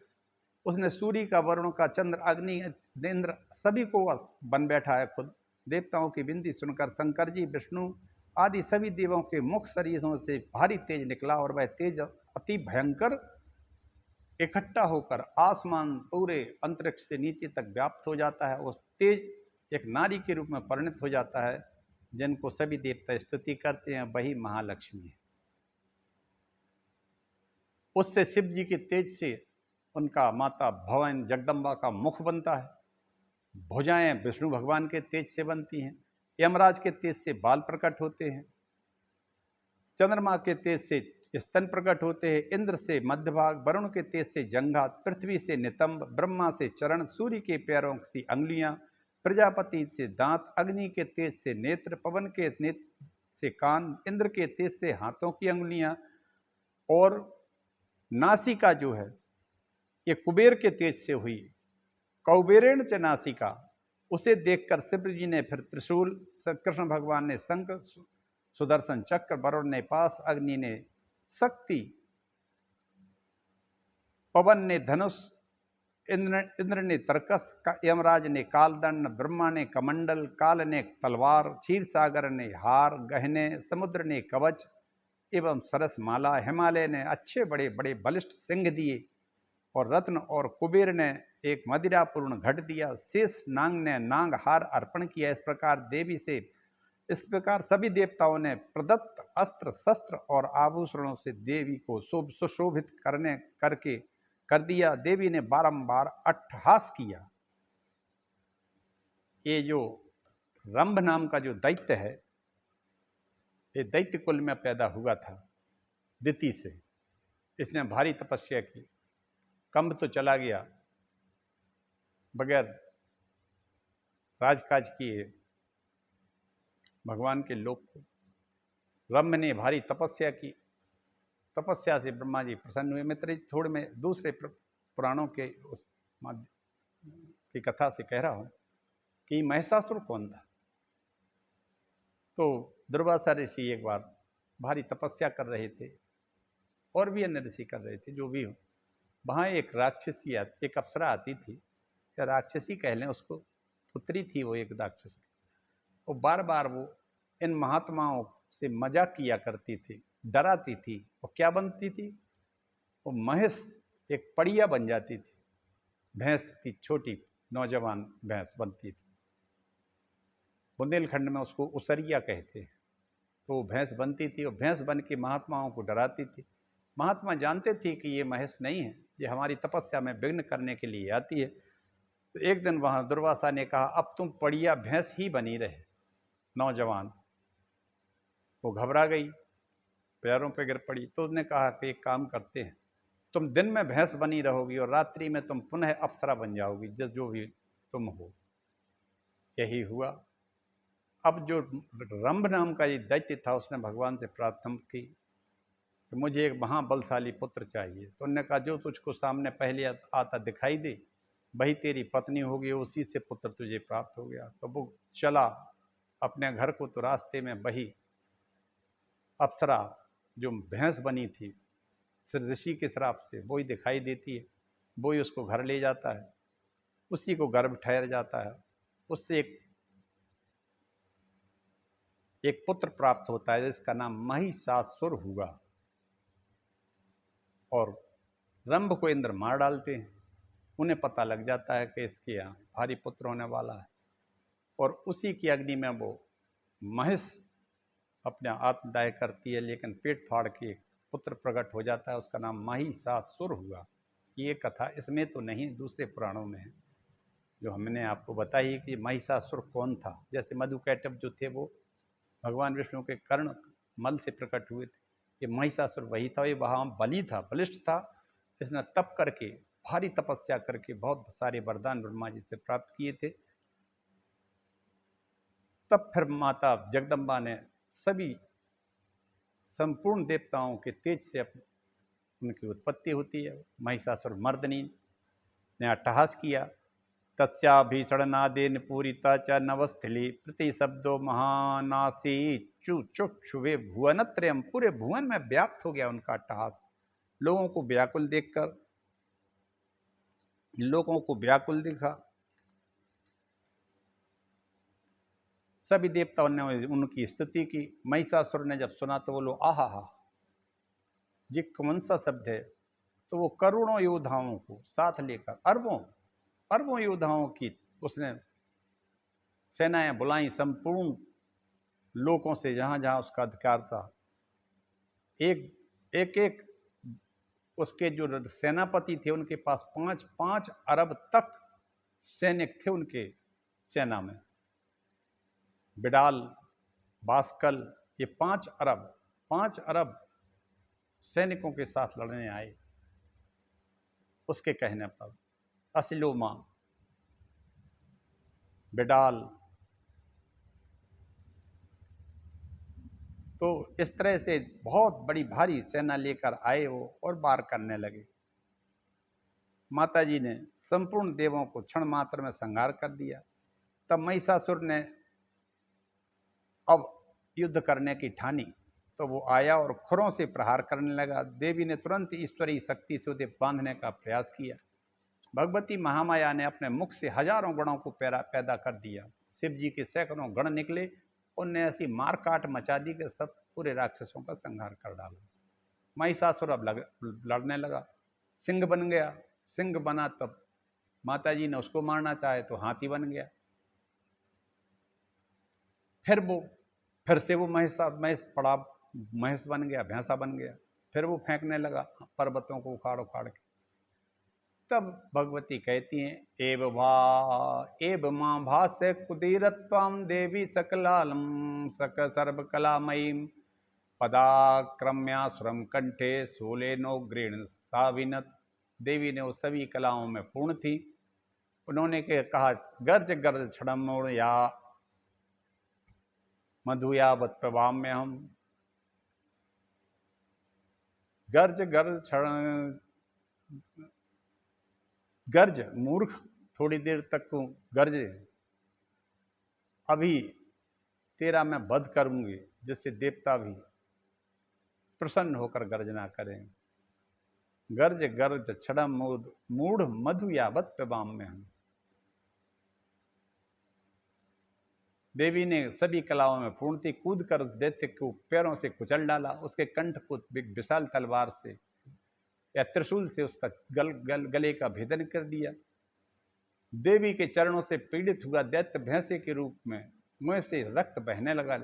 उसने सूर्य का, वरुण का, चंद्र, अग्नि, इंद्र सभी को बन बैठा है खुद। देवताओं की विनती सुनकर शंकर जी, विष्णु आदि सभी देवों के मुख शरीरों से भारी तेज निकला, और वह तेज अति भयंकर इकट्ठा होकर आसमान पूरे अंतरिक्ष से नीचे तक व्याप्त हो जाता है। उस तेज एक नारी के रूप में परिणत हो जाता है, जिनको सभी देवता स्तुति करते हैं, वही महालक्ष्मी है। उससे शिव जी के तेज से उनका माता भवन जगदम्बा का मुख बनता है। भुजाएं विष्णु भगवान के तेज से बनती हैं। यमराज के तेज से बाल प्रकट होते हैं। चंद्रमा के तेज से स्तन प्रकट होते हैं। इंद्र से मध्य भाग, वरुण के तेज से जंघा, पृथ्वी से नितंब, ब्रह्मा से चरण, सूर्य के पैरों की अंगुलियां, प्रजापति से दांत, अग्नि के तेज से नेत्र, पवन के नेत्र से कान, इंद्र के तेज से हाथों की अंगुलियां, और नासिका जो है ये कुबेर के तेज से हुई। कौबेरेण च नासिका, उसे देखकर शिव जी ने फिर त्रिशूल, कृष्ण भगवान ने शंख, सुदर्शन चक्र, वरुण ने पास, अग्नि ने शक्ति, पवन ने धनुष, इंद्र ने तरकस, यमराज ने कालदंड, ब्रह्मा ने कमंडल, काल ने तलवार, क्षीर सागर ने हार गहने, समुद्र ने कवच एवं सरस माला, हिमालय ने अच्छे बड़े बड़े बलिष्ठ सिंह दिए, और रत्न और कुबेर ने एक मदिरापूर्ण घट दिया। शेष नांग ने नांग हार अर्पण किया। इस प्रकार सभी देवताओं ने प्रदत्त अस्त्र शस्त्र और आभूषणों से देवी को सुशोभित कर दिया। देवी ने बारंबार अट्टहास किया। ये जो रंभ नाम का जो दैत्य है, ये दैत्य कुल में पैदा हुआ था दिति से। इसने भारी तपस्या की। कंब तो चला गया बगैर राजकाज किए भगवान के लोक को। रंभ ने भारी तपस्या की। तपस्या से ब्रह्मा जी प्रसन्न हुए। मैं थोड़े में दूसरे पुराणों के उस की कथा से कह रहा हूं कि महिषासुर कौन था। तो दुर्वासा ऋषि एक बार भारी तपस्या कर रहे थे, और भी अन्य ऋषि कर रहे थे, जो भी हो। वहाँ एक राक्षसी, एक अप्सरा आती थी, या राक्षसी कह लें उसको, पुत्री थी वो एक राक्षस। और बार बार वो इन महात्माओं से मजाक किया करती थी, डराती थी। और क्या बनती थी वो? महिष, एक पड़िया बन जाती थी। भैंस की छोटी नौजवान भैंस बनती थी। बुंदेलखंड में उसको उसरिया कहते हैं। तो वो भैंस बनती थी, और भैंस बन के महात्माओं को डराती थी। महात्मा जानते थे कि ये महिष नहीं है, ये हमारी तपस्या में विघ्न करने के लिए आती है। तो एक दिन वहाँ दुर्वासा ने कहा, अब तुम पड़िया भैंस ही बनी रहे। नौजवान वो घबरा गई, पैरों पे गिर पड़ी। तो उसने कहा कि एक काम करते हैं, तुम दिन में भैंस बनी रहोगी और रात्रि में तुम पुनः अप्सरा बन जाओगी, जो भी तुम हो। यही हुआ। अब जो रंभ नाम का ये दैत्य था उसने भगवान से प्रार्थना की कि मुझे एक महाबलशाली पुत्र चाहिए। तो उन्होंने कहा जो तुझको सामने पहले आता दिखाई दे वही तेरी पत्नी होगी, उसी से पुत्र तुझे प्राप्त हो गया। तो वो चला अपने घर को, तो रास्ते में वही अप्सरा जो भैंस बनी थी ऋषि के श्राप से वही दिखाई देती है, वही उसको घर ले जाता है, उसी को गर्भ ठहर जाता है, उससे एक पुत्र प्राप्त होता है जिसका नाम महिषासुर हुआ। और रंभ को इंद्र मार डालते हैं, उन्हें पता लग जाता है कि इसके यहाँ भारी पुत्र होने वाला है, और उसी की अग्नि में वो महिष अपने आत्मदाह करती है, लेकिन पेट फाड़ के पुत्र प्रकट हो जाता है, उसका नाम महिषासुर हुआ। ये कथा इसमें तो नहीं, दूसरे पुराणों में है, जो हमने आपको बताई कि महिषासुर कौन था। जैसे मधुकैटभ जो थे वो भगवान विष्णु के कर्ण मल से प्रकट हुए थे, ये महिषासुर वही था। ये वहाँ बलि था, बलिष्ठ था, इसने तप करके, भारी तपस्या करके बहुत सारे वरदान ब्रह्मा जी से प्राप्त किए थे। तब फिर माता जगदम्बा ने सभी संपूर्ण देवताओं के तेज से उनकी उत्पत्ति होती है। महिषासुर मर्दनी ने अट्टहास किया। तस्याभीषणनादेन पूरिता च नवस्थली प्रतिशब्दो महानासी चुक्षुवे भुवनत्रयम्, पूरे भुवन में व्याप्त हो गया उनका अट्टहास। लोगों को व्याकुल देखकर, लोगों को व्याकुल देखा, सभी देवताओं ने उनकी स्तुति की। महिषासुर ने जब सुना तो बोलो आहा हा, ये कौन सा शब्द है। तो वो करोड़ों योद्धाओं को साथ लेकर अरबों अरबों योद्धाओं की उसने सेनाएं बुलाई, संपूर्ण लोगों से जहां जहां उसका अधिकार था। एक एक एक उसके जो सेनापति थे उनके पास 5 अरब तक सैनिक थे उनके सेना में। बिडाल, बास्कल, ये 5 अरब सैनिकों के साथ लड़ने आए उसके कहने पर। असिलोमा, बिडाल, तो इस तरह से बहुत बड़ी भारी सेना लेकर आए वो और वार करने लगे। माता जी ने संपूर्ण देवों को क्षण मात्र में संहार कर दिया। तब महिषासुर ने अब युद्ध करने की ठानी, तो वो आया और खुरों से प्रहार करने लगा। देवी ने तुरंत ईश्वरीय शक्ति से उसे बांधने का प्रयास किया। भगवती महामाया ने अपने मुख से हजारों गणों को पैदा कर दिया। शिव जी के सैकड़ों गण निकले, उनने ऐसी मार काट मचा दी कि सब पूरे राक्षसों का संहार कर डाला। महिषासुर अब लड़ने लगा, सिंह बन गया। सिंह बना तब माता जी ने उसको मारना चाहे तो हाथी बन गया। फिर से वो महेश बन गया, भैंसा बन गया। फिर वो फेंकने लगा पर्वतों को उखाड़ उखाड़ के। तब भगवती कहती हैं एव मां भाष्य कुदीरत्वाम देवी सकलालम सक सर्वकलामयीम पदाक्रम्यासुरम कंठे सोलेनो गृण साविनत। देवी ने वो सभी कलाओं में पूर्ण थी। उन्होंने कहा गर्ज गर्ज क्षणमोड़ या मधुयावत प्रभाव में हम, गर्ज गर्ज क्षण, गर्ज मूर्ख, थोड़ी देर तक को गर्ज, अभी तेरा मैं वध करूंगी जिससे देवता भी प्रसन्न होकर गर्जना करें। गर्ज गर्ज क्षणम मूढ़ मधु यावत प्रभाव में हम। देवी ने सभी कलाओं में पूर्ण थी। कूद कर उस दैत्य को पैरों से कुचल डाला, उसके कंठ को विशाल तलवार से या त्रिशूल से उसका गले का भेदन कर दिया। देवी के चरणों से पीड़ित हुआ दैत्य भैंसे के रूप में मुंह से रक्त बहने लगा।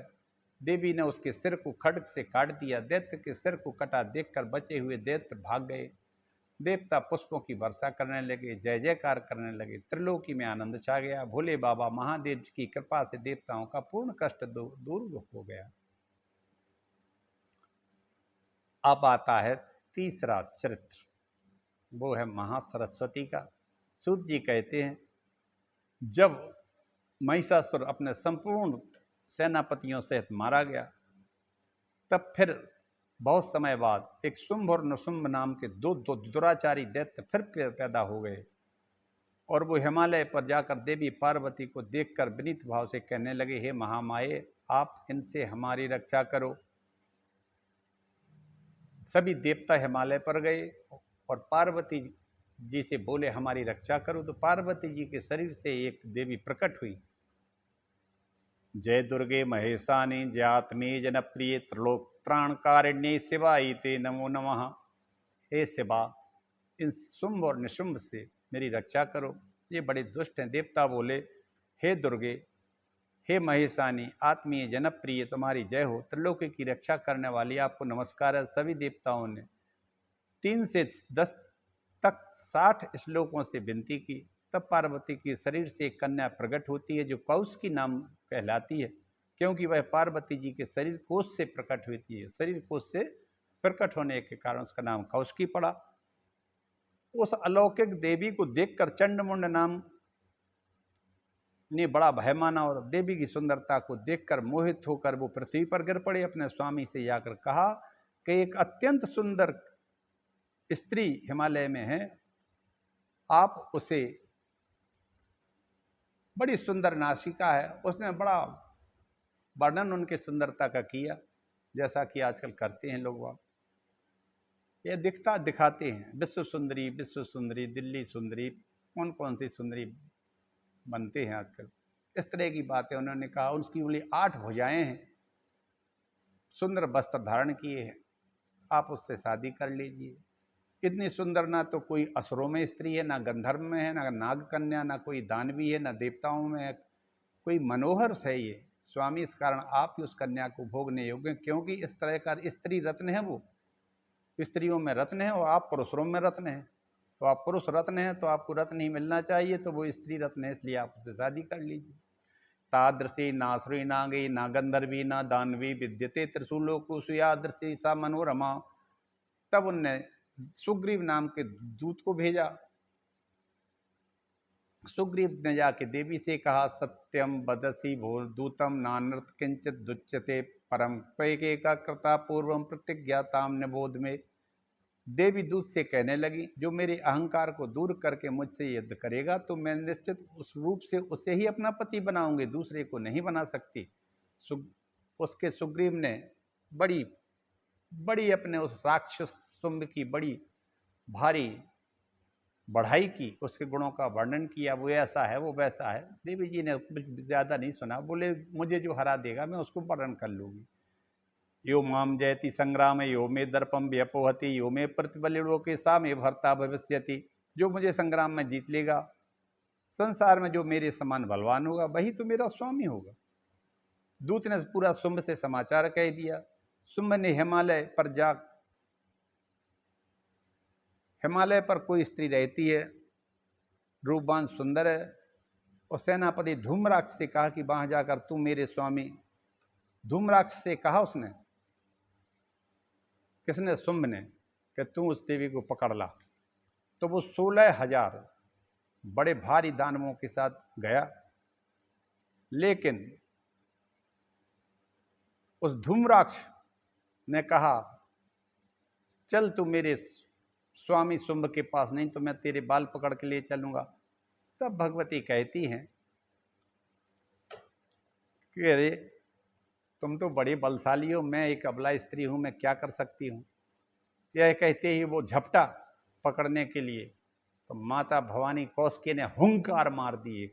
देवी ने उसके सिर को खड्ग से काट दिया। दैत्य के सिर को कटा देखकर बचे हुए दैत्य भाग गए। देवता पुष्पों की वर्षा करने लगे, जय जयकार करने लगे। त्रिलोकी में आनंद छा गया। भोले बाबा महादेव की कृपा से देवताओं का पूर्ण कष्ट दूर हो गया। अब आता है तीसरा चरित्र, वो है महासरस्वती का। सूत जी कहते हैं जब महिषासुर अपने संपूर्ण सेनापतियों सहित मारा गया। तब फिर बहुत समय बाद एक शुंभ और निशुंभ नाम के दो दुराचारी दैत्य फिर पैदा हो गए और वो हिमालय पर जाकर देवी पार्वती को देखकर विनीत भाव से कहने लगे, हे महामाये, आप इनसे हमारी रक्षा करो। सभी देवता हिमालय पर गए और पार्वती जी से बोले, हमारी रक्षा करो। तो पार्वती जी के शरीर से एक देवी प्रकट हुई। जय दुर्गे महेशानी जयात्मे जनप्रिय त्रिलोक त्राणकारिण्ये शिवाय ते नमो नमः। हे शिवा, इन शुंभ और निशुंभ से मेरी रक्षा करो, ये बड़े दुष्ट हैं। देवता बोले, हे दुर्गे, हे महेशानी, आत्मीय जनप्रिय, तुम्हारी जय हो। त्रिलोक की रक्षा करने वाली आपको नमस्कार है। सभी देवताओं ने 3 से 10 तक 60 श्लोकों से विनती की। तब पार्वती के शरीर से एक कन्या प्रकट होती है जो कौशिकी नाम कहलाती है, क्योंकि वह पार्वती जी के शरीर कोश से प्रकट होती है। शरीर कोश से प्रकट होने के कारण उसका नाम कौशिकी पड़ा। उस अलौकिक देवी को देखकर चंडमुंड नाम ने बड़ा भय माना और देवी की सुंदरता को देखकर मोहित होकर वो पृथ्वी पर गिर पड़े। अपने स्वामी से जाकर कहा कि एक अत्यंत सुंदर स्त्री हिमालय में है, आप उसे, बड़ी सुंदर नासिका है। उसने बड़ा वर्णन उनके सुंदरता का किया, जैसा कि आजकल करते हैं लोग। वहाँ ये दिखाते हैं, विश्व सुंदरी, दिल्ली सुंदरी, कौन कौन सी सुंदरी बनते हैं आजकल। इस तरह की बातें उन्होंने कहा। उसकी बोली 8 भुजाएं हैं, सुंदर वस्त्र धारण किए हैं, आप उससे शादी कर लीजिए। इतनी सुंदर ना तो कोई असुरों में स्त्री है, ना गंधर्व में है, ना नाग कन्या, ना कोई दानवी है, ना देवताओं में है, कोई मनोहर है ये स्वामी। इस कारण आप ही उस कन्या को भोगने योग्य, क्योंकि इस तरह का स्त्री रत्न है। वो स्त्रियों में रत्न है और आप पुरुषों में रत्न है। तो आप पुरुष रत्न है तो आपको रत्न ही मिलना चाहिए, तो वो स्त्री रत्न है, इसलिए आप उससे शादी कर लीजिए। तादृशी नासुरी नागे ना गंधर्वी ना दानवी विद्यते त्रिशूलोकु यादृशी सा मनोरमा। तब उनने सुग्रीव नाम के दूत को भेजा। सुग्रीव ने जाके देवी से कहा, सत्यम वदसी भो दूतम नानृत किंचित दुच्यते परम त्वयि का कृता पूर्वम प्रतिज्ञाताम निबोध में। देवी दूत से कहने लगी, जो मेरे अहंकार को दूर करके मुझसे युद्ध करेगा तो मैं निश्चित उस रूप से उसे ही अपना पति बनाऊंगी, दूसरे को नहीं बना सकती। उसके सुग्रीव ने बड़ी बड़ी अपने उस राक्षस शुंभ की बड़ी भारी बढ़ाई की, उसके गुणों का वर्णन किया। वो ऐसा है, वो वैसा है। देवी जी ने कुछ ज़्यादा नहीं सुना, बोले मुझे जो हरा देगा मैं उसको वर्णन कर लूँगी। यो माम जयति संग्राम यो मे दर्पम व्यपोहति यो मे प्रतिबलिड़ो के सा में भरता भविष्यति। जो मुझे संग्राम में जीत लेगा, संसार में जो मेरे समान बलवान होगा, वही तो मेरा स्वामी होगा। दूत ने पूरा शुंभ से समाचार कह दिया। शुंभ ने हिमालय पर कोई स्त्री रहती है, रूपवान सुंदर है, और सेनापति धूम्राक्ष से कहा कि वहां जाकर तू मेरे स्वामी। धूम्राक्ष से कहा उसने, किसने? शुंभ ने, कि तू उस देवी को पकड़ ला। तो वो 16,000 बड़े भारी दानवों के साथ गया, लेकिन उस धूम्राक्ष ने कहा, चल तू मेरे स्वामी शुंभ के पास, नहीं तो मैं तेरे बाल पकड़ के ले चलूंगा। तब भगवती कहती हैं कि अरे तुम तो बड़े बलशाली हो, मैं एक अबला स्त्री हूं, मैं क्या कर सकती हूं। यह कहते ही वो झपटा पकड़ने के लिए, तो माता भवानी कौशिकी ने हुंकार मार दिए।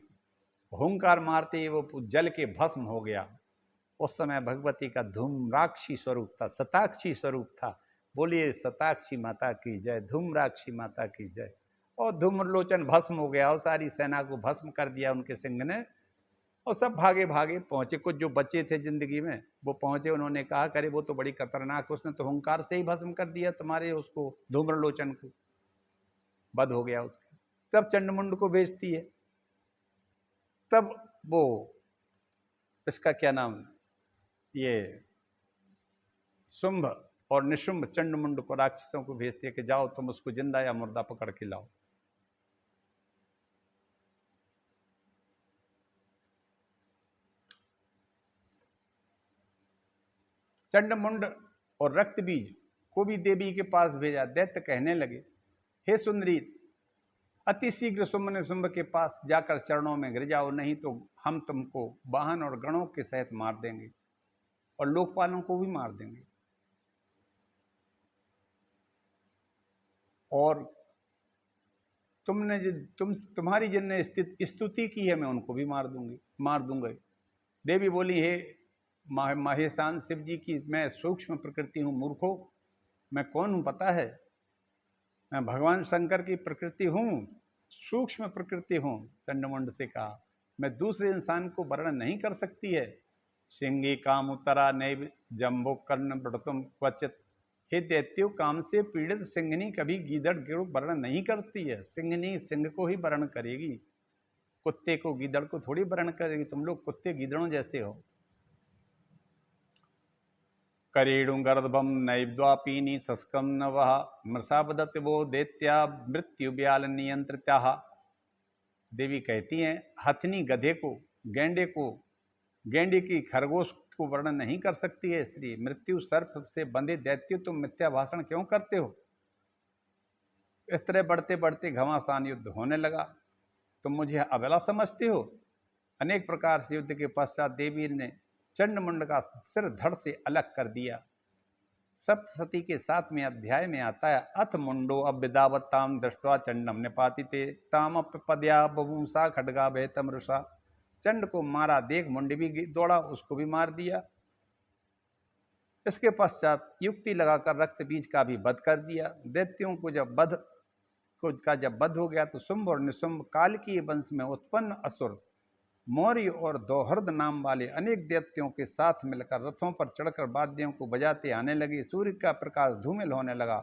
हुंकार मारते ही वो जल के भस्म हो गया। उस समय भगवती का धूम्राक्षी स्वरूप था, शताक्षी स्वरूप था। बोलिए शताक्षी माता की जय, धूम्राक्षी माता की जय। और धूम्रलोचन भस्म हो गया और सारी सेना को भस्म कर दिया उनके सिंह ने। और सब भागे भागे पहुंचे, कुछ जो बचे थे जिंदगी में वो पहुंचे। उन्होंने कहा, करे वो तो बड़ी खतरनाक, उसने तो हुंकार से ही भस्म कर दिया तुम्हारे उसको, धूम्रलोचन को, बध हो गया उसका। तब चंडमुंड को भेजती है। तब वो इसका क्या नाम, ये शुंभ और निशुंभ चंडमुंड को, राक्षसों को भेजती है कि जाओ तुम उसको जिंदा या मुर्दा पकड़ के लाओ। चंडमुंड और रक्तबीज को भी देवी के पास भेजा। दैत्य कहने लगे, हे सुंदरी, अति शीघ्र शुंभ ने शुंभ के पास जाकर चरणों में गिर जाओ, नहीं तो हम तुमको वाहन और गणों के सहित मार देंगे और लोकपालों को भी मार देंगे, और तुम्हारी जिनने स्तुति की है मैं उनको भी मार दूंगा। देवी बोली, हे महेशान शिव जी की मैं सूक्ष्म प्रकृति हूँ, मूर्खो मैं कौन हूँ पता है? मैं भगवान शंकर की प्रकृति हूँ, सूक्ष्म प्रकृति हूँ। चंडमुंड से कहा, मैं दूसरे इंसान को वर्णन नहीं कर सकती है। सिंगी काम उतरा नैव जम्बो कर्ण व्रतम क्वचित। हे दैत्यो, काम से पीड़ित सिंहनी कभी गीदड़ गिड़ो वर्णन नहीं करती है। सिंहनी सिंह को ही वर्णन करेगी, कुत्ते को गीदड़ को थोड़ी वर्णन करेगी। तुम लोग कुत्ते गीदड़ों जैसे हो। करेणु गर्भम नैद्वापीनी सस्कम न वह मृषा बदत वो दैत्या मृत्यु ब्याल नियंत्रिता। देवी कहती हैं, हथनी गधे को, गेंडे की खरगोश को वर्णन नहीं कर सकती है स्त्री। मृत्यु सर्प से बंधे दैत्य, तुम मिथ्या भाषण क्यों करते हो? इस तरह बढ़ते बढ़ते घमासान युद्ध होने लगा। तुम मुझे अबला समझते हो? अनेक प्रकार से युद्ध के पश्चात देवी ने चंडमुंड का सिर धड़ से अलग कर दिया। सप्तशती के 7वें अध्याय में आता है, अथ मुंडो अभ्यदावताम दृष्ट्वा चंडम निपातिते ताम पद्या बभूषा खड्गा भयतम ऋषा। चंड को मारा देख मुंड भी दौड़ा, उसको भी मार दिया। इसके पश्चात युक्ति लगाकर रक्त बीज का भी वध कर दिया। दैत्यों को जब वध हो गया तो शुंभ और निशुंभ काल की वंश में उत्पन्न असुर मौर्य और दोहर्द नाम वाले अनेक दैत्यों के साथ मिलकर रथों पर चढ़कर वाद्यों को बजाते आने लगे। सूर्य का प्रकाश धूमिल होने लगा।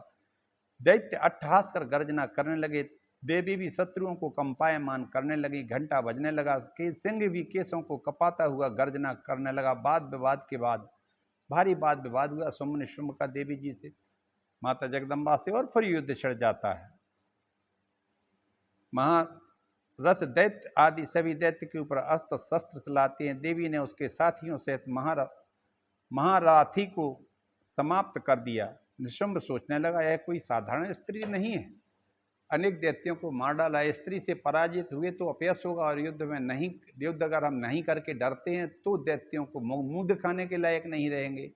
दैत्य अट्टहास कर गर्जना करने लगे। देवी भी शत्रुओं को कंपायमान करने लगी। घंटा बजने लगा। सिंह भी केसों को कपाता हुआ गर्जना करने लगा। वाद विवाद के बाद भारी वाद विवाद हुआ शुंभ निशुंभ का देवी जी से, माता जगदम्बा से, और फिर युद्ध छिड़ जाता है। रस दैत्य आदि सभी दैत्य के ऊपर अस्त्र शस्त्र चलाते हैं। देवी ने उसके साथियों सहित महारथी को समाप्त कर दिया। निशुंभ सोचने लगा, यह कोई साधारण स्त्री नहीं है, अनेक दैत्यों को मार डाला। स्त्री से पराजित हुए तो अपयश होगा, और युद्ध अगर हम नहीं करके डरते हैं तो दैत्यों को मुंह दिखाने के लायक नहीं रहेंगे।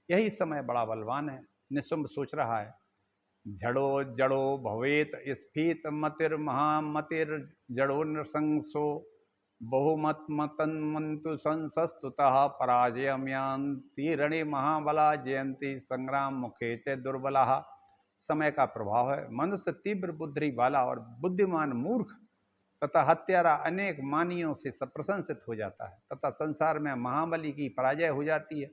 यही समय बड़ा बलवान है। निशुंभ सोच रहा है, झड़ो जड़ो भवेत स्फीत मतिर महामतिर जड़ो नृशंसो बहुमत मतन मंतु संसस्तुतः पराजयम्यांति रणे महाबला जयंती संग्राम मुखे च दुर्बला। समय का प्रभाव है। मनुष्य तीव्र बुद्धि वाला और बुद्धिमान मूर्ख तथा हत्यारा अनेक मानियों से प्रशंसित हो जाता है, तथा संसार में महाबली की पराजय हो जाती है,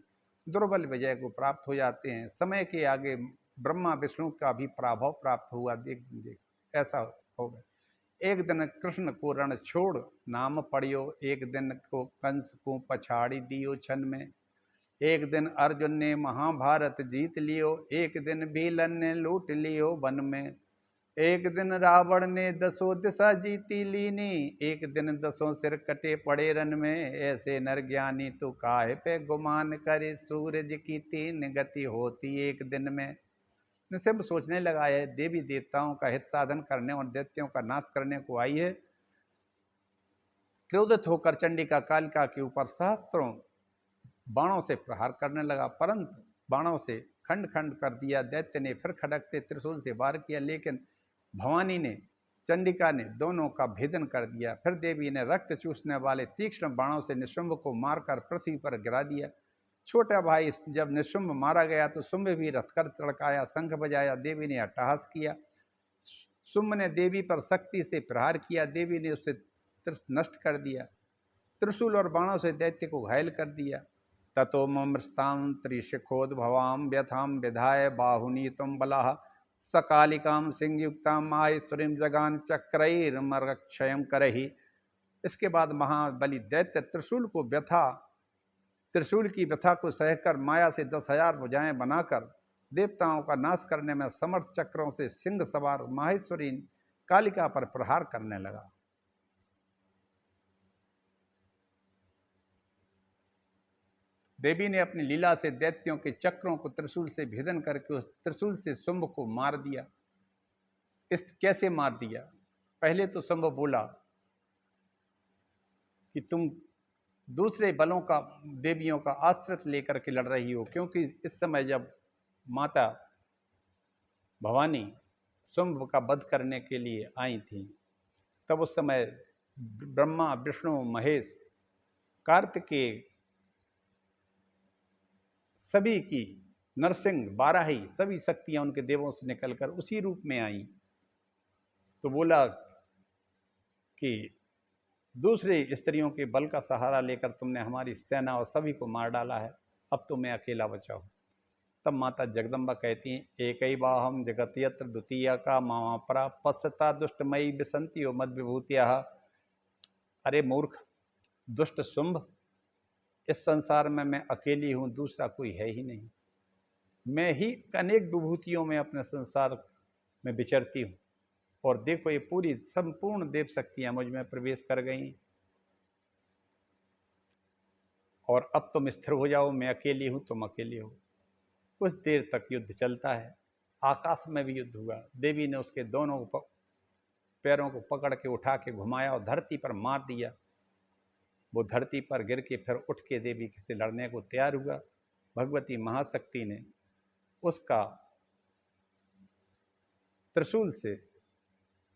दुर्बल विजय को प्राप्त हो जाते हैं। समय के आगे ब्रह्मा विष्णु का भी पराभव प्राप्त हुआ। देख ऐसा हो गया। एक दिन कृष्ण को रण छोड़ नाम पढ़ियो, एक दिन को कंस को पछाड़ी दियो छन में। एक दिन अर्जुन ने महाभारत जीत लियो, एक दिन भीलन ने लूट लियो वन में। एक दिन रावण ने 10 दिशा जीती लीनी, एक दिन 10 सिर कटे पड़े रन में। ऐसे नर ज्ञानी तो काहे पे गुमान करे, सूरज की 3 गति होती एक दिन में। निशुंभ सोचने लगा है, देवी देवताओं का हित साधन करने और दैत्यों का नाश करने को आई है। क्रोधित होकर चंडिका कालिका के ऊपर सहस्त्रों बाणों से प्रहार करने लगा, परंतु बाणों से खंड खंड कर दिया। दैत्य ने फिर खड्ग से त्रिशूल से वार किया, लेकिन भवानी ने चंडिका ने दोनों का भेदन कर दिया। फिर देवी ने रक्त चूसने वाले तीक्ष्ण बाणों से निशुंभ को मारकर पृथ्वी पर गिरा दिया। छोटा भाई जब निशुंभ मारा गया तो शुंभ भी रथकर तड़काया, शंख बजाया। देवी ने अट्टहास किया। शुंभ ने देवी पर शक्ति से प्रहार किया। देवी ने उसे नष्ट कर दिया, त्रिशूल और बाणों से दैत्य को घायल कर दिया। ततो ममृतां त्रिशिखोद्भवां व्यथां विधाय बाहुनीतम बलाः सकालिकां सिंहयुक्तां माहेश्वरीं जगान चक्रैर्मरक्षयं करहि। इसके बाद महाबली दैत्य त्रिशूल की व्यथा को सहकर माया से 10,000 भुजाएं बनाकर देवताओं का नाश करने में समर्थ चक्रों से सिंह सवार माहेश्वरी कालिका पर प्रहार करने लगा। देवी ने अपनी लीला से दैत्यों के चक्रों को त्रिशूल से भेदन करके उस त्रिशूल से शुंभ को मार दिया। इस कैसे मार दिया? पहले तो शुंभ बोला कि तुम दूसरे बलों का, देवियों का आश्रित लेकर के लड़ रही हो, क्योंकि इस समय जब माता भवानी शुंभ का वध करने के लिए आई थी, तब उस समय ब्रह्मा, विष्णु, महेश, कार्तिकेय, सभी की, नरसिंह, बाराही, सभी शक्तियां उनके देवों से निकलकर उसी रूप में आई। तो बोला कि दूसरे स्त्रियों के बल का सहारा लेकर तुमने हमारी सेना और सभी को मार डाला है, अब तो मैं अकेला बचा हूं। तब माता जगदम्बा कहती हैं, एकैवाहम जगत यत्र द्वितीया का मामा परा पश्चता दुष्टमयी विसंति हो मद विभूतिया। अरे मूर्ख, दुष्ट शुंभ, इस संसार में मैं अकेली हूं, दूसरा कोई है ही नहीं। मैं ही अनेक विभूतियों में अपने संसार में विचरती हूं, और देखो ये पूरी संपूर्ण देव शक्तियां मुझ में प्रवेश कर गई, और अब तुम स्थिर हो जाओ, मैं अकेली हूं, तुम अकेले हो। कुछ देर तक युद्ध चलता है। आकाश में भी युद्ध हुआ। देवी ने उसके दोनों पैरों को पकड़ के उठा के घुमाया और धरती पर मार दिया। वो धरती पर गिर के फिर उठ के देवी से लड़ने को तैयार हुआ। भगवती महाशक्ति ने उसका त्रिशूल से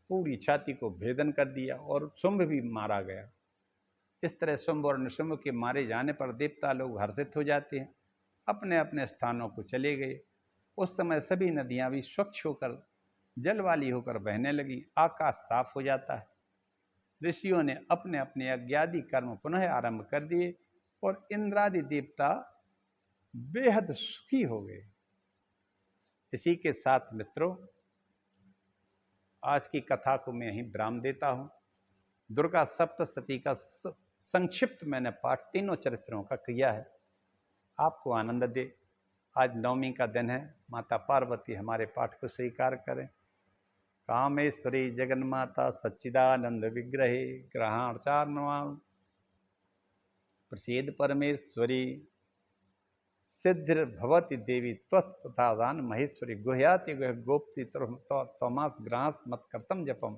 पूरी छाती को भेदन कर दिया और शुंभ भी मारा गया। इस तरह शुंभ और निशुंभ के मारे जाने पर देवता लोग हर्षित हो जाते हैं, अपने अपने स्थानों को चले गए। उस समय सभी नदियां भी स्वच्छ होकर, जल वाली होकर बहने लगी। आकाश साफ हो जाता है। ऋषियों ने अपने अपने यज्ञादि कर्म पुनः आरंभ कर दिए और इंद्रादि देवता बेहद सुखी हो गए। इसी के साथ मित्रों, आज की कथा को मैं यहीं विराम देता हूँ। दुर्गा सप्तशती का संक्षिप्त मैंने पाठ तीनों चरित्रों का किया है, आपको आनंद दे। आज नवमी का दिन है। माता पार्वती हमारे पाठ को स्वीकार करें। कामेश्वरी जगन्माता सच्चिदानंद विग्रहे ग्रहाचार्णवाम प्रसीद परमेश्वरी सिद्धिर्भवति देवी त्वत्प्रसादान महेश्वरी गुह्याति गुह गोप्ति तमास ग्रास मत करतम जपम।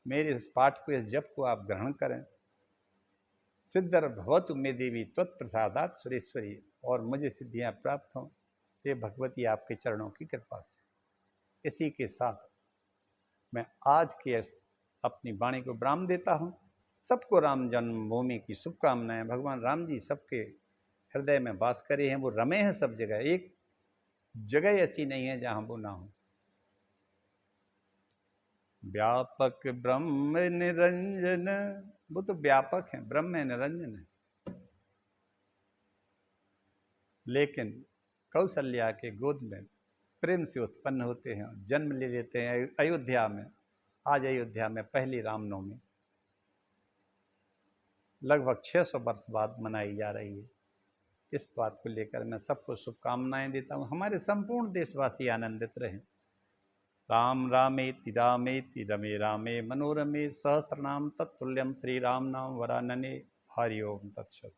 मेरे इस पाठ को, इस जप को आप ग्रहण करें। सिद्धिर्भवतु मे देवी त्वत्प्रसादात सुरेश्वरी, और मुझे सिद्धियां प्राप्त हों, ये भगवती आपके चरणों की कृपा से। इसी के साथ मैं आज के अपनी वाणी को विराम देता हूँ। सबको राम जन्मभूमि की शुभकामनाएं। भगवान राम जी सबके हृदय में वास करे हैं, वो रमे हैं सब जगह, एक जगह ऐसी नहीं है जहां वो ना हो। व्यापक ब्रह्म निरंजन, वो तो व्यापक है, ब्रह्म निरंजन है, लेकिन कौशल्या के गोद में प्रेम से उत्पन्न होते हैं, जन्म ले लेते हैं अयोध्या में। आज अयोध्या में पहली रामनवमी लगभग 600 वर्ष बाद मनाई जा रही है। इस बात को लेकर मैं सबको शुभकामनाएं देता हूं। हमारे संपूर्ण देशवासी आनंदित रहें। राम रामेति रामेति रमे रामे मनोरमे सहस्रनाम तत्तुल्यम श्री राम नाम वरानने। हरि ओम तत्सत।